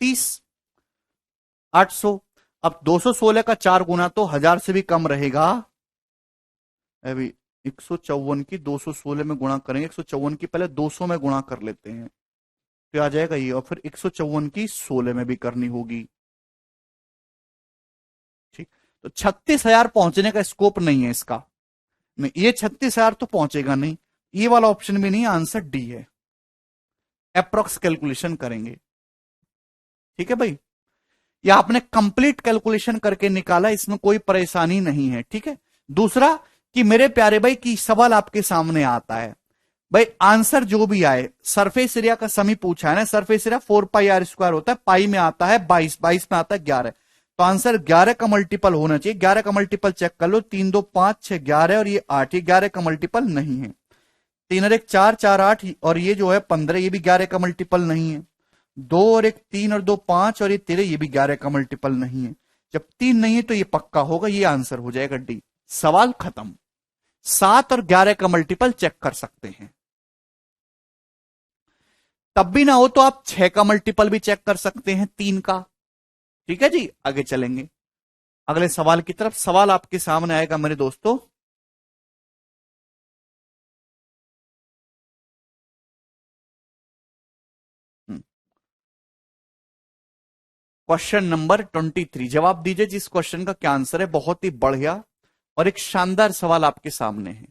30/800। अब 216 का 4 गुना तो 1000 से भी कम रहेगा। अभी 154 की 216 में गुणा करेंगे, 154 की पहले 200 में गुणा कर लेते हैं तो आ जाएगा ये, और फिर 154 की 16 में भी करनी होगी। ठीक, तो 36,000 पहुंचने का स्कोप नहीं है इसका, नहीं ये 36,000 तो पहुंचेगा नहीं। ये वाला ऑप्शन भी नहीं, आंसर डी है। अप्रोक्स कैलकुलेशन करेंगे, ठीक है भाई। या आपने कंप्लीट कैलकुलेशन करके निकाला, इसमें कोई परेशानी नहीं है, ठीक है। दूसरा कि मेरे प्यारे भाई की सवाल आपके सामने आता है भाई, आंसर जो भी आए, सरफेस एरिया का समी पूछा है ना, सरफेस एरिया 4 पाई r² होता है, पाई में आता है 22, 22 में आता है 11, तो आंसर 11 का मल्टीपल होना चाहिए। 11 का मल्टीपल चेक कर लो, 3 2 5 6 11 और ये 8, ये 11 का मल्टीपल नहीं है। 3 और 1 4, 4 8 और ये जो है 15, ये भी 11 का मल्टीपल नहीं है। 2 और 1 3 और 2 5 और ये 13, ये भी 11 का मल्टीपल नहीं है। जब 3 नहीं है तो ये पक्का होगा, ये आंसर हो जाएगा डी। सवाल खत्म। 7 और 11 का मल्टीपल चेक कर सकते हैं। तब भी ना हो तो आप 6 का मल्टीपल भी चेक कर सकते हैं, 3 का। ठीक है जी, आगे चलेंगे अगले सवाल की तरफ। सवाल आपके सामने आएगा मेरे दोस्तों, क्वेश्चन नंबर 23। जवाब दीजिए जिस क्वेश्चन का क्या आंसर है। बहुत ही बढ़िया और एक शानदार सवाल आपके सामने है।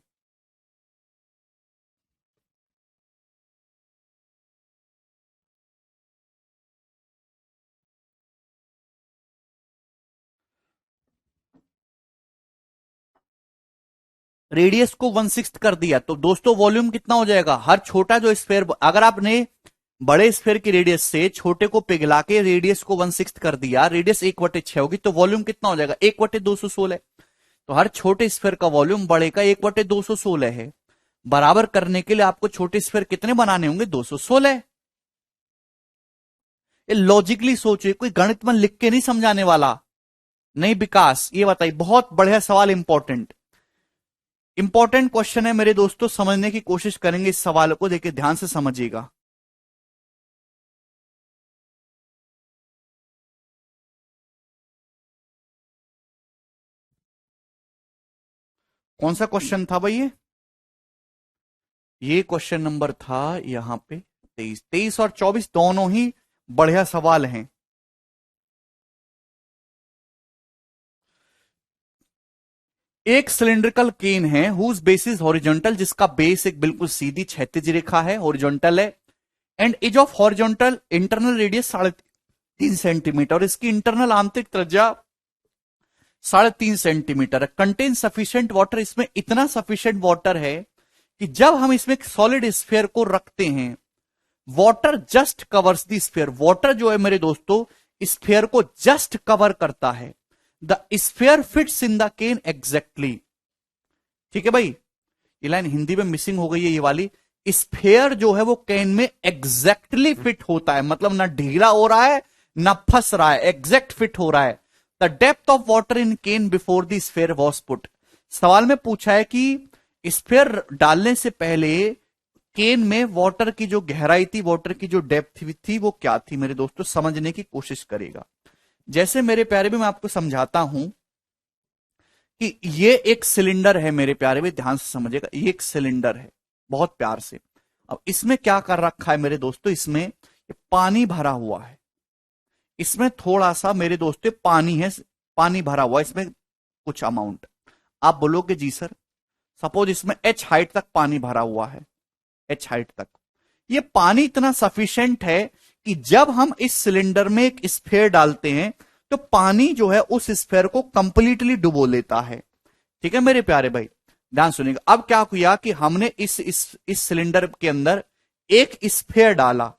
रेडियस को 1/6 कर दिया, तो दोस्तों वॉल्यूम कितना हो जाएगा? हर छोटा जो स्फेयर, अगर आपने बड़े स्फेयर की रेडियस से छोटे को पिघला के रेडियस को 1/6 कर दिया, रेडियस 1/6 होगी, तो वॉल्यूम कितना हो जाएगा? 1/216। तो हर छोटे स्फेयर का वॉल्यूम बड़े का 1/216 है। बराबर करने के लिए आपको छोटे स्फेयर कितने बनाने होंगे? 216। ये लॉजिकली सोचिए, कोई गणित में लिख के नहीं समझाने वाला। नहीं विकास, ये बताइए, बहुत बढ़िया सवाल, इंपॉर्टेंट इंपॉर्टेंट क्वेश्चन है मेरे दोस्तों, समझने की कोशिश करेंगे इस सवाल को, देखिए ध्यान से समझिएगा। कौन सा क्वेश्चन था भाई? ये क्वेश्चन नंबर था यहां पे 23। 23 और 24 दोनों ही बढ़िया सवाल हैं। एक सिलिंड्रिकल केन है हुज बेस इज हॉरिजॉन्टल, जिसका बेस एक बिल्कुल सीधी क्षैतिज रेखा है, हॉरिजॉन्टल है, and edge of horizontal internal radius 3.5 centimetre, और इसकी इंटरनल आंतरिक त्रिज्या 3.5 सेंटीमीटर है। कंटेन सफिशिएंट वाटर, इसमें इतना सफिशिएंट वाटर है कि जब हम इसमें सॉलिड स्फीयर को रखते हैं, water just covers the sphere, water जो है मेरे दोस्तों स्फीयर को जस्ट कवर करता है। The sphere fits in the can exactly. ठीक है भाई, ये लाइन हिंदी में मिसिंग हो गई है, ये वाली। स्फीयर जो है वो केन में एग्जैक्टली फिट होता है, मतलब ना ढीला हो रहा है ना फंस रहा है, एग्जैक्ट फिट हो रहा है। The depth of water in can before the sphere was put. सवाल में पूछा है कि स्फीयर डालने से पहले केन में वाटर की जो गहराई थी, वाटर की जो डेप्थ थी वो क्या थी मेरे दोस्तों, समझने की कोशिश करेगा। जैसे मेरे प्यारे भी मैं आपको समझाता हूं कि ये एक सिलेंडर है मेरे प्यारे भी, ध्यान से समझिएगा, ये एक सिलेंडर है, बहुत प्यार से। अब इसमें क्या कर रखा है मेरे दोस्तों, इसमें पानी भरा हुआ है, इसमें थोड़ा सा मेरे दोस्तों पानी है, पानी भरा हुआ है इसमें कुछ अमाउंट। आप बोलोगे जी सर, सपोज इसमें h हाइट तक पानी भरा हुआ है, h हाइट तक। ये पानी इतना सफिशिएंट है कि जब हम इस सिलेंडर में एक स्फीयर डालते हैं तो पानी जो है उस स्फीयर को कंप्लीटली डुबो लेता है। ठीक है मेरे प्यारे भाई, ध्यान सुनिएगा। अब क्या किया कि हमने इस सिलेंडर के अंदर एक स्फीयर डाला।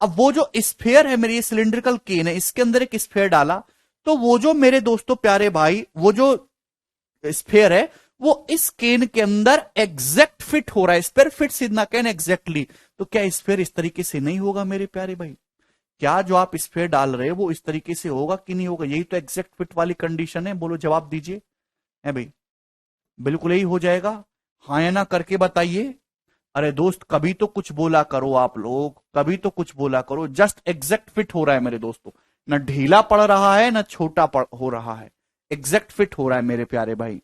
अब वो जो स्फीयर है मेरी, ये सिलिंड्रिकल केन है, इसके अंदर एक स्फीयर डाला, तो वो जो मेरे दोस्तों प्यारे भाई, वो जो स्फीयर है वो इस केन के अंदर एग्जैक्ट फिट हो रहा है। Sphere fits in the can exactly. तो क्या स्फीयर इस तरीके से नहीं होगा मेरे प्यारे भाई? क्या जो आप स्फीयर डाल रहे हैं वो इस तरीके से होगा कि नहीं होगा? यही तो एग्जैक्ट फिट वाली कंडीशन है। बोलो, जवाब दीजिए। है भाई, बिल्कुल यही हो जाएगा। हाँ या ना करके बताइए। अरे दोस्त, कभी तो कुछ बोला करो आप लोग, कभी तो कुछ बोला करो। जस्ट एग्जैक्ट फिट हो रहा है मेरे दोस्तों, ना ढीला पड़ रहा है ना छोटा हो रहा है, एग्जैक्ट फिट हो रहा है मेरे प्यारे भाई।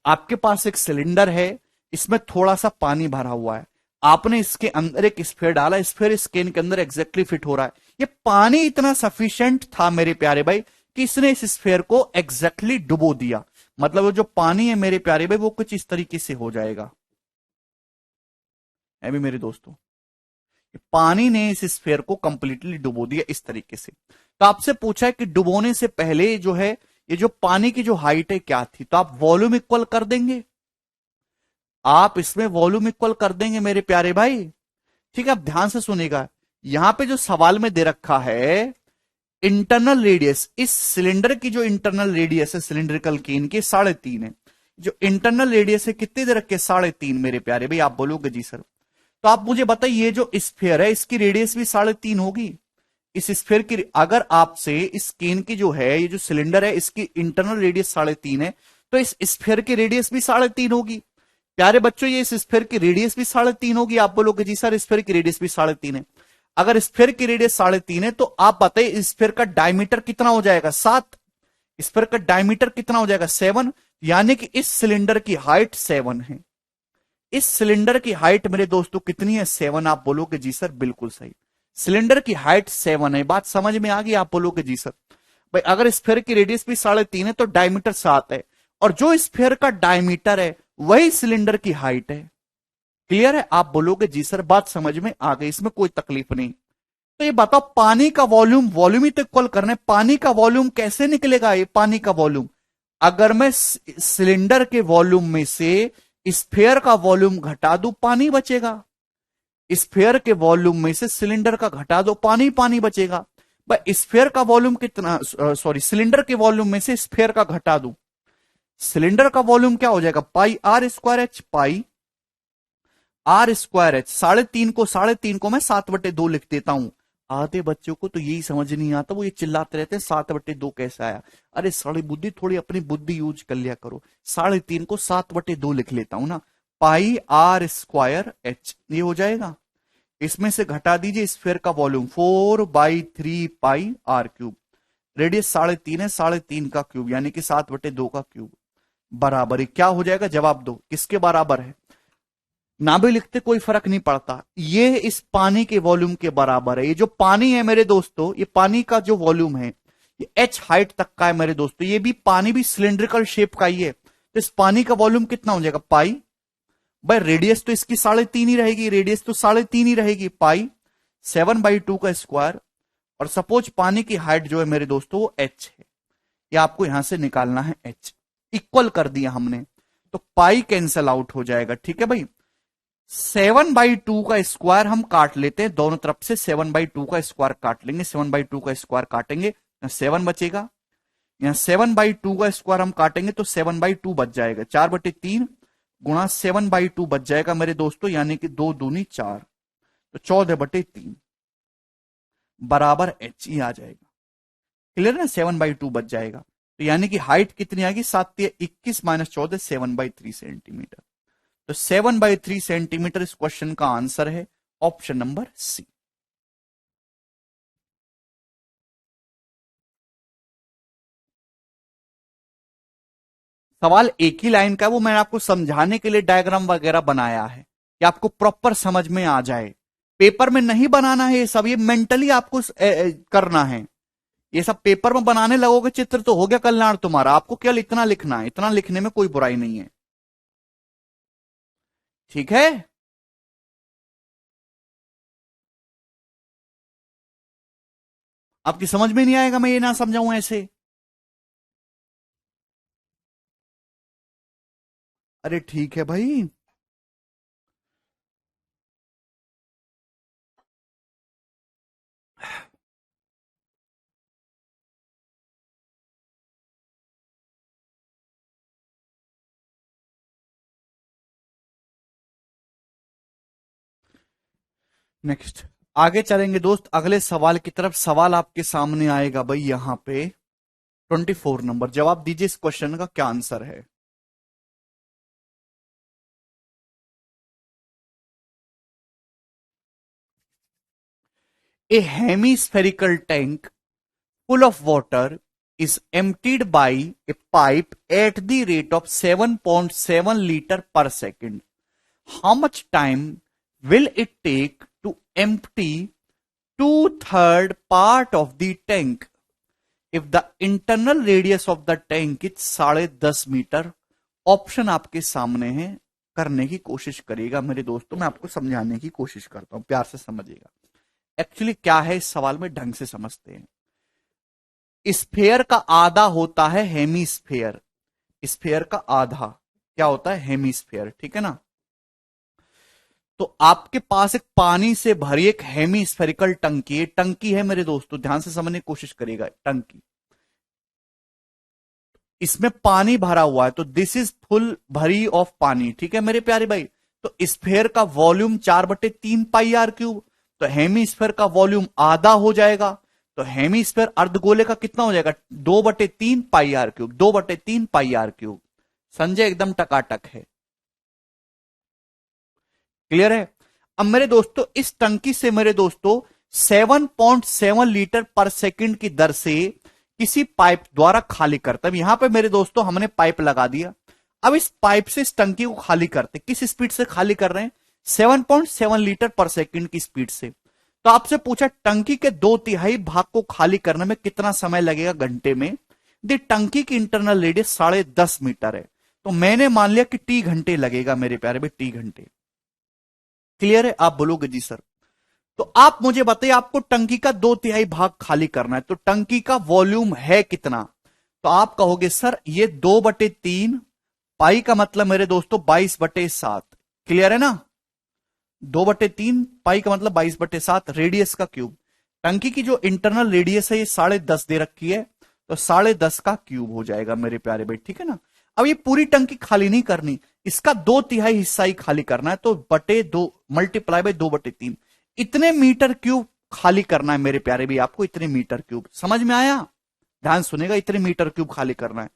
आपके पास एक सिलेंडर है, इसमें थोड़ा सा पानी भरा हुआ है, आपने इसके अंदर एक स्फीयर डाला, स्फीयर इस केन के अंदर एग्जैक्टली फिट हो रहा है। ये पानी इतना सफिशिएंट था मेरे प्यारे भाई कि इसने इस स्फीयर को एग्जैक्टली डुबो दिया। मतलब वो जो पानी है मेरे प्यारे भाई वो कुछ इस तरीके से हो जाएगा। भी मेरे दोस्तों, पानी ने इस स्फीयर को कंप्लीटली डुबो दिया इस तरीके से। तो आपसे पूछा है कि डुबोने से पहले जो है ये जो पानी की जो हाइट है क्या थी, तो आप वॉल्यूम इक्वल कर देंगे, आप इसमें वॉल्यूम इक्वल कर देंगे मेरे प्यारे भाई। ठीक है, अब ध्यान से सुनेगा। यहां पे जो सवाल में दे रखा है इंटरनल रेडियस, इस सिलेंडर की जो इंटरनल रेडियस है सिलिंड्रिकल केन की 3.5 है। जो इंटरनल रेडियस है कितनी दे रखे? 3.5 मेरे प्यारे भाई। आप बोलोगे जी सर, तो आप मुझे बताइए ये जो स्फीयर है इसकी रेडियस भी 3.5 होगी। इस स्फीयर की अगर आपसे इस केन की जो है, ये जो सिलेंडर है इसकी इंटरनल रेडियस 3.5 है, तो इस स्फीयर की रेडियस भी 3.5 होगी। प्यारे बच्चों, ये इस स्फीयर की रेडियस भी 3.5 होगी। आप बोलोगे जी सर स्फीयर की रेडियस भी 3.5 है। अगर स्फीयर की रेडियस 3.5 है तो आप बताइए स्फीयर का डायमीटर कितना हो जाएगा? 7। स्फीयर का डायमीटर कितना हो जाएगा? 7। यानी कि इस सिलेंडर की हाइट 7 है। इस सिलेंडर की हाइट मेरे दोस्तों कितनी है? 7। आप बोलोगे जी सर बिल्कुल सही, सिलेंडर की हाइट 7 है। बात समझ में आ गई? आप बोलोगे जी सर। भाई अगर स्फीयर की रेडियस भी 3.5 है तो डायमीटर 7 है, और जो स्फीयर का डायमीटर है वही सिलेंडर की हाइट है। क्लियर है? आप बोलोगे जी सर, बात समझ में आ गई, इसमें कोई तकलीफ नहीं। तो ये बताओ, पानी का वॉल्यूम, वॉल्यूम ही तो इक्वल करना है, पानी का वॉल्यूम कैसे निकलेगा? ये पानी का वॉल्यूम, अगर मैं सिलेंडर के वॉल्यूम में से स्फेयर का वॉल्यूम घटा दो, पानी बचेगा। स्फेयर के वॉल्यूम में से सिलेंडर का घटा दो, पानी पानी बचेगा। भाई स्फेयर का वॉल्यूम कितना, सॉरी सिलेंडर के वॉल्यूम में से स्फेयर का घटा दो, सिलेंडर का वॉल्यूम क्या हो जाएगा, pi R square H, pi R square H. 3.5 को मैं 7/2 लिख देता हूं। आधे बच्चों को तो यही समझ नहीं आता, वो ये चिल्लाते रहते हैं 7/2 कैसे आया। अरे साड़ी बुद्धि, थोड़ी अपनी बुद्धि यूज कर लिया करो। 3.5 को 7/2 लिख लेता हूं ना, पाई आर स्क्वायर एच, ये हो जाएगा। इसमें से घटा दीजिए स्फीयर का volume, 4/3 pi are cube. Radius 3.5 है, 3.5 का क्यूब यानी कि 7/2 का क्यूब बराबर क्या हो जाएगा, जवाब दो किसके बराबर है। ना भी लिखते कोई फर्क नहीं पड़ता, ये इस पानी के वॉल्यूम के बराबर है। ये जो पानी है मेरे दोस्तों, ये पानी का जो वॉल्यूम है ये एच हाइट तक का है मेरे दोस्तों। ये भी पानी भी सिलेंड्रिकल शेप का ही है, तो इस पानी का वॉल्यूम कितना हो जाएगा, पाई। भाई रेडियस तो इसकी 3.5 ही रहेगी, रेडियस तो 3.5 ही रहेगी, पाई 7/2 का स्क्वायर। और सपोज पानी की हाइट जो है मेरे दोस्तों वो एच है, ये आपको यहां से निकालना है एच। इक्वल कर दिया हमने तो पाई कैंसल आउट हो जाएगा, ठीक है भाई। 7/2 का स्क्वायर हम काट लेते हैं, दोनों तरफ से 7/2 का स्क्वायर काट लेंगे, 7/2 का स्क्वायर काटेंगे, 7 बचेगा। यहां 7/2 का स्क्वायर हम काटेंगे तो 7/2 बच जाएगा, 4/3 गुणा 7/2 बच जाएगा मेरे दोस्तों, यानी कि 2 दूनी 4, तो 14/3 बराबर एच ई आ जाएगा। क्लियर ना, 7/2 बच जाएगा, तो यानी कि हाइट कितनी आएगी, 7×21 - 14, 7/3 सेंटीमीटर। तो 7/3 सेंटीमीटर इस क्वेश्चन का आंसर है, ऑप्शन नंबर सी। सवाल एक ही लाइन का, वो मैंने आपको समझाने के लिए डायग्राम वगैरह बनाया है कि आपको प्रॉपर समझ में आ जाए। पेपर में नहीं बनाना है ये सब, ये मेंटली आपको करना है। ये सब पेपर में बनाने लगोगे चित्र तो हो गया कल्याण तुम्हारा। आपको केवल इतना लिखना है, इतना लिखने में कोई बुराई नहीं है, ठीक है। आपकी समझ में नहीं आएगा मैं ये ना समझाऊं ऐसे। अरे ठीक है भाई। नेक्स्ट आगे चलेंगे दोस्त, अगले सवाल की तरफ। सवाल आपके सामने आएगा भाई यहां पे 24 नंबर। जवाब दीजिए इस क्वेश्चन का क्या आंसर है। A hemispherical tank full of water is emptied by a pipe at the rate of 7.7 liter per second. How much time will it take to empty 2/3 part of the tank if the internal radius of the tank is 10.5 metre. Option आपके सामने है, करने की कोशिश करिएगा मेरे दोस्तों, मैं आपको समझाने की कोशिश करता हूं, प्यार से समझिएगा। एक्चुअली क्या है इस सवाल में, ढंग से समझते हैं। स्फेयर का आधा होता है हेमीस्फेयर, स्फेयर का आधा क्या होता है, हेमीस्फेयर, ठीक है ना। तो आपके पास एक पानी से भरी एक हेमीस्फेरिकल टंकी है, टंकी है मेरे दोस्तों, ध्यान से समझने की कोशिश करिएगा। टंकी, इसमें पानी भरा हुआ है, तो दिस इज फुल भरी ऑफ पानी, ठीक है मेरे प्यारे भाई। तो स्फेयर का वॉल्यूम 4/3 पाई आर क्यूब, तो हेमीस्फेयर का वॉल्यूम आधा हो जाएगा। तो हेमीस्फेयर अर्धगोले का कितना हो जाएगा, 2/3 pi are cube, 2/3 pi are cube. Sanjay एकदम टकाटक है, क्लियर है। अब मेरे दोस्तों इस टंकी से मेरे दोस्तों 7.7 लीटर पर सेकंड की दर से किसी पाइप द्वारा खाली करते हैं। यहां पे मेरे दोस्तों हमने पाइप लगा दिया, अब इस पाइप से इस टंकी को खाली करते, किस स्पीड से खाली कर रहे हैं, 7.7 लीटर पर सेकंड की स्पीड से। तो आपसे पूछा टंकी के 2/3 भाग को खाली करने में कितना समय लगेगा घंटे में। दी टंकी की इंटरनल रेडियस 10.5 मीटर है, तो मैंने मान लिया कि टी घंटे लगेगा मेरे प्यारे भाई, टी घंटे। क्लियर है, आप बोलोगे जी सर। तो आप मुझे बताइए, आपको टंकी का 2/3 भाग खाली करना है, तो टंकी का वॉल्यूम है कितना। तो आप कहोगे सर ये 2/3 पाई का मतलब मेरे दोस्तों 22/7, क्लियर है ना। 2/3 पाई का मतलब 22/7 रेडियस का क्यूब। टंकी की जो इंटरनल रेडियस है ये 10.5 दे रखी है, तो 10.5 का क्यूब हो जाएगा मेरे प्यारे भाई, ठीक है ना। अब ये पूरी टंकी खाली नहीं करनी, इसका 2/3 हिस्सा ही खाली करना है, तो बटे 2 मल्टीप्लाई बाय 2/3, इतने मीटर क्यूब खाली करना है मेरे प्यारे भाई आपको, इतने मीटर क्यूब। समझ में आया, ध्यान सुनेगा, इतने मीटर क्यूब खाली करना है।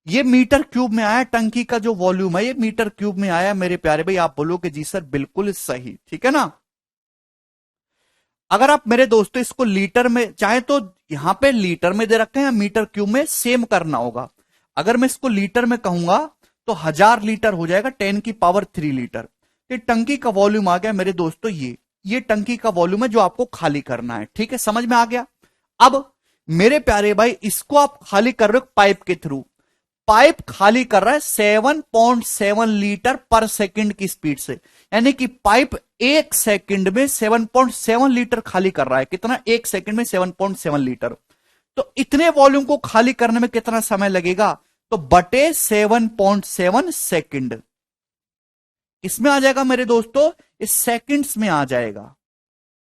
ये मीटर क्यूब में आया, टंकी का जो वॉल्यूम है ये मीटर क्यूब में आया मेरे प्यारे भाई। आप बोलोगे जी सर बिल्कुल सही, ठीक है ना। अगर आप मेरे दोस्तों इसको लीटर में चाहे तो यहां पे लीटर में दे रखे हैं या मीटर क्यूब में, सेम करना होगा। अगर मैं इसको लीटर में कहूंगा तो 1000 लीटर हो जाएगा, 10⁻³ लीटर। ये टंकी का वॉल्यूम आ गया मेरे दोस्तों, ये टंकी का वॉल्यूम है जो आपको खाली करना है, ठीक है, समझ में आ गया। अब मेरे प्यारे भाई इसको आप खाली कर रहे हो पाइप के थ्रू, पाइप खाली कर रहा है 7.7 लीटर पर सेकंड की स्पीड से, यानी कि पाइप एक सेकंड में 7.7 लीटर खाली कर रहा है। कितना? एक सेकंड में 7.7 लीटर। तो इतने वॉल्यूम को खाली करने में कितना समय लगेगा? तो बटे 7.7 सेकंड, इसमें आ जाएगा मेरे दोस्तों, इस सेकंड्स में आ जाएगा।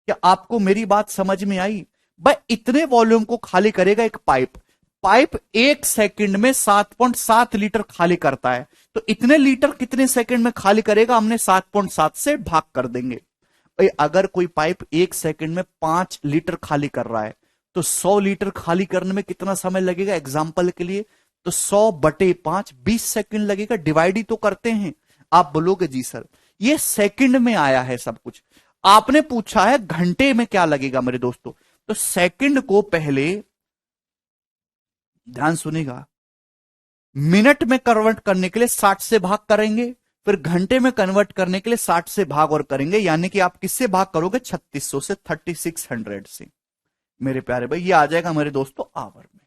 क्या आपको मेरी बात समझ में आई? भाई इतने वॉल्यूम को खाली करेगा एक पाइप, पाइप एक सेकंड में 7.7 लीटर खाली करता है, तो इतने लीटर कितने सेकंड में खाली करेगा? हमने 7.7 से भाग कर देंगे। भाई अगर कोई पाइप एक सेकंड में 5 लीटर खाली कर रहा है तो 100 लीटर खाली करने में कितना समय लगेगा? एग्जाम्पल के लिए तो 100/5 20 सेकंड लगेगा। डिवाइड ही तो करते हैं। आप बोलोगे जी सर ये सेकंड में आया है सब कुछ, आपने पूछा है घंटे में क्या लगेगा मेरे दोस्तों। तो सेकंड को पहले ध्यान सुनेगा, मिनट में कन्वर्ट करने के लिए 60 से भाग करेंगे, फिर घंटे में कन्वर्ट करने के लिए 60 से भाग और करेंगे, यानी कि आप किससे भाग करोगे? 3600 से, 3600 से मेरे प्यारे भाई। ये आ जाएगा मेरे दोस्तों आवर में।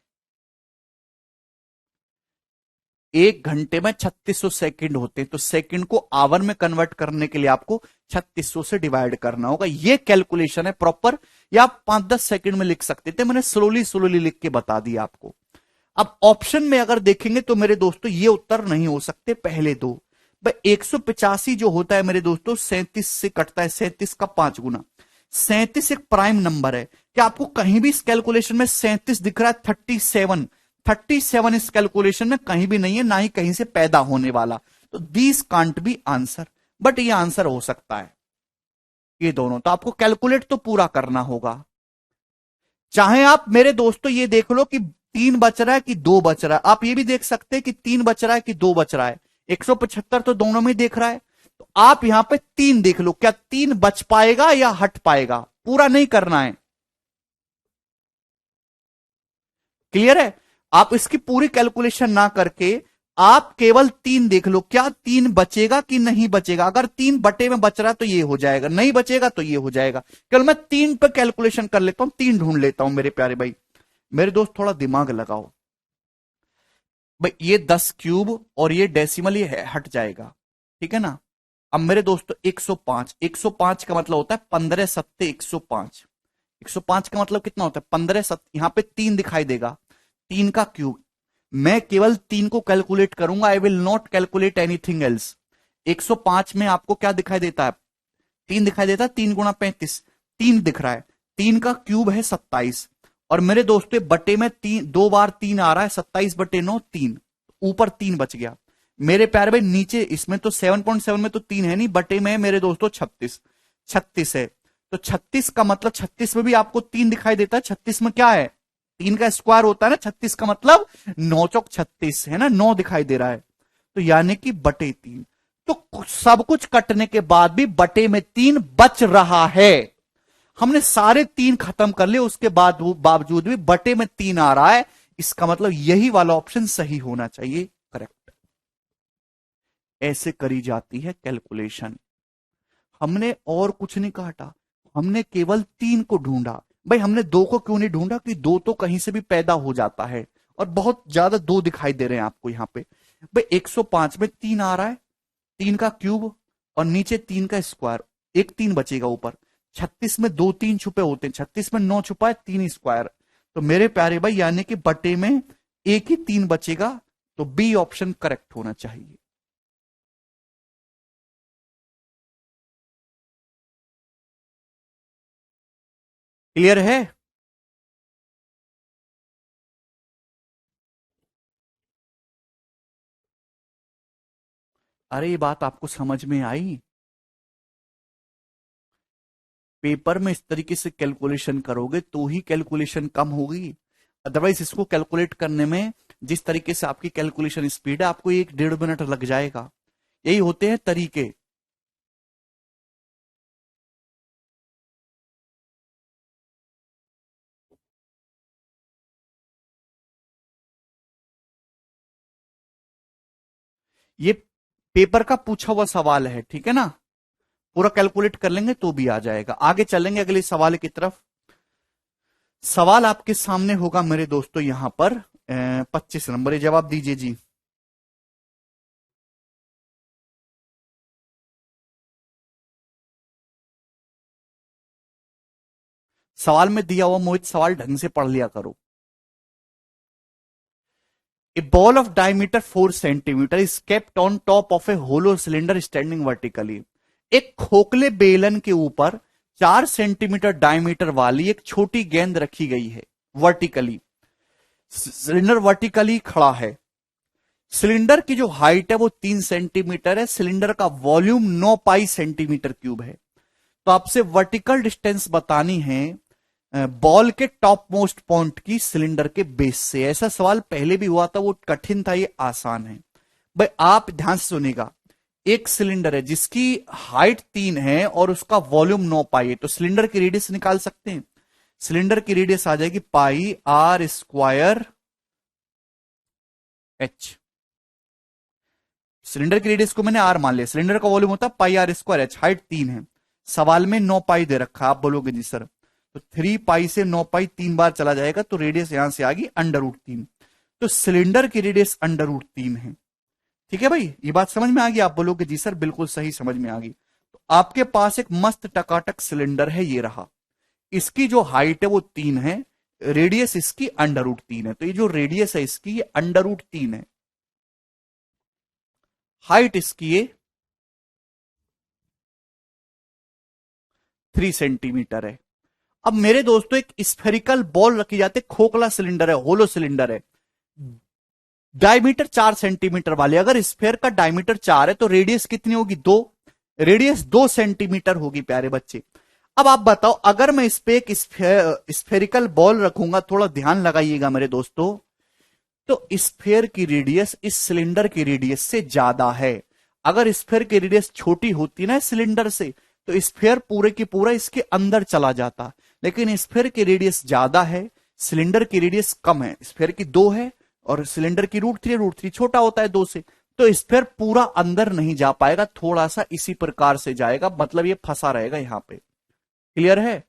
एक घंटे में 3600 सेकंड होते हैं, तो सेकंड को आवर में कन्वर्ट करने के लिए आपको 3600 से डिवाइड करना होगा। ये कैलकुलेशन है प्रॉपर, या आप 5-10 सेकंड में लिख सकते थे, मैंने स्लोली स्लोली लिख के बता दिया आपको। अब ऑप्शन में अगर देखेंगे तो मेरे दोस्तों ये उत्तर नहीं हो सकते पहले दो। भाई 185 जो होता है मेरे दोस्तों 37 से कटता है, 37 का 5 गुना। 37 एक प्राइम नंबर है। क्या आपको कहीं भी इस कैलकुलेशन में 37 दिख रहा है? 37 इस कैलकुलेशन में कहीं भी नहीं है, ना ही कहीं से पैदा होने वाला। तो this can't be answer, but ये आंसर हो सकता है ये दोनों। तो आपको कैलकुलेट तो पूरा करना होगा। चाहे आप मेरे दोस्तों ये देख लो कि 3 बच रहा है कि 2 बच रहा है, आप ये भी देख सकते हैं कि 3 बच रहा है कि 2 बच रहा है। 175 तो दोनों में देख रहा है, तो आप यहां पे 3 देख लो, क्या 3 बच पाएगा या हट पाएगा? पूरा नहीं करना है, क्लियर है। आप इसकी पूरी कैलकुलेशन ना करके आप केवल 3 देख लो, क्या 3 बचेगा कि नहीं बचेगा। अगर 3 बटे में बच रहा है तो ये हो जाएगा, नहीं बचेगा तो ये हो जाएगा। केवल मैं 3 पे कैलकुलेशन कर लेता हूं, 3 ढूंढ लेता हूं मेरे प्यारे भाई। मेरे दोस्त थोड़ा दिमाग लगाओ भाई, ये 10 क्यूब और ये डेसिमल ये हट जाएगा, ठीक है ना। अब मेरे दोस्तों 105, 105 का मतलब होता है 15 सत्ते 105। 105 का मतलब कितना होता है? 15 सत्ते, यहां पे 3 दिखाई देगा, 3 का क्यूब। मैं केवल 3 को कैलकुलेट करूंगा, I will not calculate anything else. 105 में आपको क्या दिखाई देता है? 3 दिखाई देता है, 3 गुणा 35, 3 दिख रहा है। 3 का क्यूब है 27, और मेरे दोस्तों बटे में 3 2 बार 3 आ रहा है, 27/9 3, ऊपर 3 बच गया मेरे प्यारे भाई। नीचे इसमें तो 7.7 में तो 3 है नहीं, बटे में मेरे दोस्तों 36 है। तो 36 का मतलब 36 में भी आपको 3 दिखाई देता है। 36 में क्या है? 3 का स्क्वायर होता है ना, 36 का मतलब 9 चौक 36 है ना, 9 दिखाई दे रहा है, तो यानी कि बटे 3। तो सब कुछ कटने के बाद भी बटे में 3 बच रहा है। हमने सारे 3 खत्म कर लिए, उसके बाद बावजूद भी बटे में 3 आ रहा है, इसका मतलब यही वाला ऑप्शन सही होना चाहिए, करेक्ट। ऐसे करी जाती है कैलकुलेशन। हमने और कुछ नहीं काटा, हमने केवल 3 को ढूंढा। भाई हमने 2 को क्यों नहीं ढूंढा? कि 2 तो कहीं से भी पैदा हो जाता है, और बहुत ज्यादा 2 दिखाई दे रहे हैं आपको यहां पे। भाई 105 में 3 आ रहा है, 3 का क्यूब और नीचे 3 का स्क्वायर, एक 3 बचेगा ऊपर। 36 में 2 3 छुपे होते हैं, 36 में 9 छुपा है, 3 स्क्वायर। तो मेरे प्यारे भाई यानी कि बटे में एक ही 3 बचेगा, तो बी ऑप्शन करेक्ट होना चाहिए। क्लियर है? अरे ये बात आपको समझ में आई? पेपर में इस तरीके से कैलकुलेशन करोगे तो ही कैलकुलेशन कम होगी, अदरवाइज इसको कैलकुलेट करने में जिस तरीके से आपकी कैलकुलेशन स्पीड है, आपको 1-1.5 मिनट लग जाएगा। यही होते हैं तरीके। ये पेपर का पूछा हुआ सवाल है, ठीक है ना? पूरा कैलकुलेट कर लेंगे तो भी आ जाएगा। आगे चलेंगे अगले सवाल की तरफ। सवाल आपके सामने होगा मेरे दोस्तों यहां पर 25 नंबर, ये जवाब दीजिए जी। सवाल में दिया हुआ मोहित सवाल ढंग से पढ़ लिया करो। A ball of diameter 4 centimetre is kept on top of a hollow cylinder standing vertically. एक खोखले बेलन के ऊपर 4 सेंटीमीटर डायमीटर वाली एक छोटी गेंद रखी गई है वर्टिकली। सिलेंडर वर्टिकली खड़ा है। सिलेंडर की जो हाइट है वो 3 सेंटीमीटर है। सिलेंडर का वॉल्यूम 9 पाई सेंटीमीटर क्यूब है। तो आपसे वर्टिकल डिस्टेंस बतानी है बॉल के टॉप मोस्ट पॉइंट की सिलेंडर के बेस से। ऐसा सवाल पहले भी हुआ था, वो कठिन था, ये आसान है। भाई आप ध्यान से सुनेगा। एक सिलेंडर है जिसकी हाइट 3 है और उसका वॉल्यूम 9 पाई है, तो सिलेंडर की रेडियस निकाल सकते हैं। सिलेंडर की रेडियस आ जाएगी पाई आर स्क्वायर एच। सिलेंडर की रेडियस को मैंने आर मान लिया, सिलेंडर का वॉल्यूम होता है पाई आर स्क्वायर एच, हाइट 3 है। सवाल में 9 पाई दे रखा, आप बोलोगे जी सर तो 3 पाई से 9 पाई 3 बार चला जाएगा, तो रेडियस यहां से आ गई √3। तो सिलेंडर की रेडियस √3 है। ठीक है भाई, ये बात समझ में आ गई? आप बोलोगे जी सर बिल्कुल सही, समझ में आ गई। तो आपके पास एक मस्त टकाटक सिलेंडर है, ये रहा। इसकी जो हाइट है वो 3 है, रेडियस इसकी √3 है। तो ये जो रेडियस है इसकी ये √3 है, हाइट इसकी ये 3 सेंटीमीटर है। अब मेरे दोस्तों एक स्फेरिकल बॉल रखी जाती है, खोखला सिलेंडर है, होलो सिलेंडर है, डायमीटर 4 सेंटीमीटर वाले। अगर स्फेयर का डायमीटर 4 है तो रेडियस कितनी होगी? 2। रेडियस 2 सेंटीमीटर होगी प्यारे बच्चे। अब आप बताओ, अगर मैं इस पे एक स्फेरिकल बॉल रखूंगा, थोड़ा ध्यान लगाइएगा मेरे दोस्तों, तो स्फेयर की रेडियस इस सिलेंडर की रेडियस से ज्यादा है। अगर स्फेयर की रेडियस छोटी होती ना सिलेंडर से, तो स्फेयर पूरे की पूरा इसके अंदर चला जाता। लेकिन स्फेयर की रेडियस ज्यादा है, सिलेंडर की रेडियस कम है। स्फेयर की 2 है और सिलेंडर की √3, √3 छोटा होता है 2 से, तो स्फेयर पूरा अंदर नहीं जा पाएगा, थोड़ा सा इसी प्रकार से जाएगा, मतलब ये फंसा रहेगा यहां पे। क्लियर है?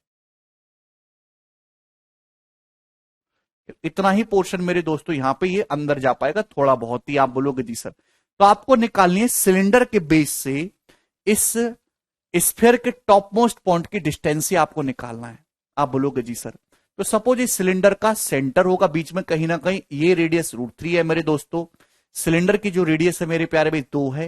इतना ही पोर्शन मेरे दोस्तों यहां पे ये अंदर जा पाएगा, थोड़ा बहुत ही। आप बोलोगे जी सर, तो आपको निकालनी है सिलेंडर के बेस से इस स्फीयर के टॉप मोस्ट पॉइंट की डिस्टेंस ही आपको निकालना है। आप बोलोगे जी सर, तो सपोज इस सिलेंडर का सेंटर होगा बीच में कहीं ना कहीं, ये रेडियस √3 है मेरे दोस्तों। सिलेंडर की जो रेडियस है मेरे प्यारे भाई 2 है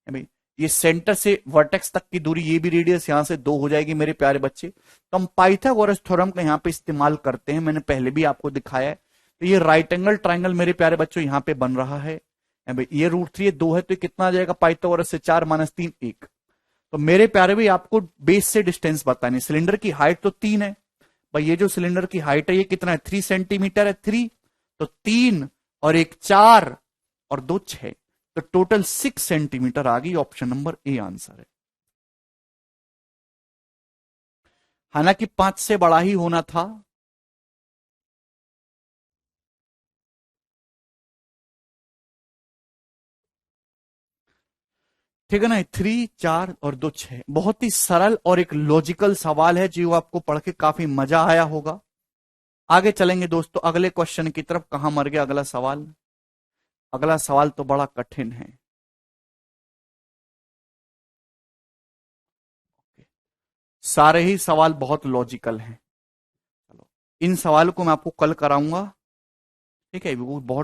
भाई। ये सेंटर से वर्टेक्स तक की दूरी, ये भी रेडियस यहां से 2 हो जाएगी मेरे प्यारे बच्चे। तो हम पाइथागोरस थ्योरम का यहां पे इस्तेमाल करते हैं, मैंने पहले भी आपको दिखाया है। तो ये राइट एंगल ट्राइंगल मेरे प्यारे बच्चों यहां पे बन रहा है भाई। ये √3 2 है, तो ये कितना आ जाएगा? पाइथागोरस से 4 - 3 1। तो मेरे प्यारे भाई आपको बेस से डिस्टेंस बतानी। सिलेंडर की हाइट तो 3 है भाई, ये जो सिलेंडर की हाइट है ये कितना है? 3 सेंटीमीटर है, 3। तो 3 और 1 4 और 2 6, तो टोटल 6 सेंटीमीटर आ गई। ऑप्शन नंबर ए आंसर है। हालांकि 5 से बड़ा ही होना था। ठीक है ना? 3 4 और 2 6, बहुत ही सरल और एक लॉजिकल सवाल है जो आपको पढ़ के काफी मजा आया होगा। आगे चलेंगे दोस्तों अगले क्वेश्चन की तरफ। कहां मर गया अगला सवाल? अगला सवाल तो बड़ा कठिन है। सारे ही सवाल बहुत लॉजिकल हैं। चलो, इन सवालों को मैं आपको कल कराऊंगा। ठीक है, वो बहुत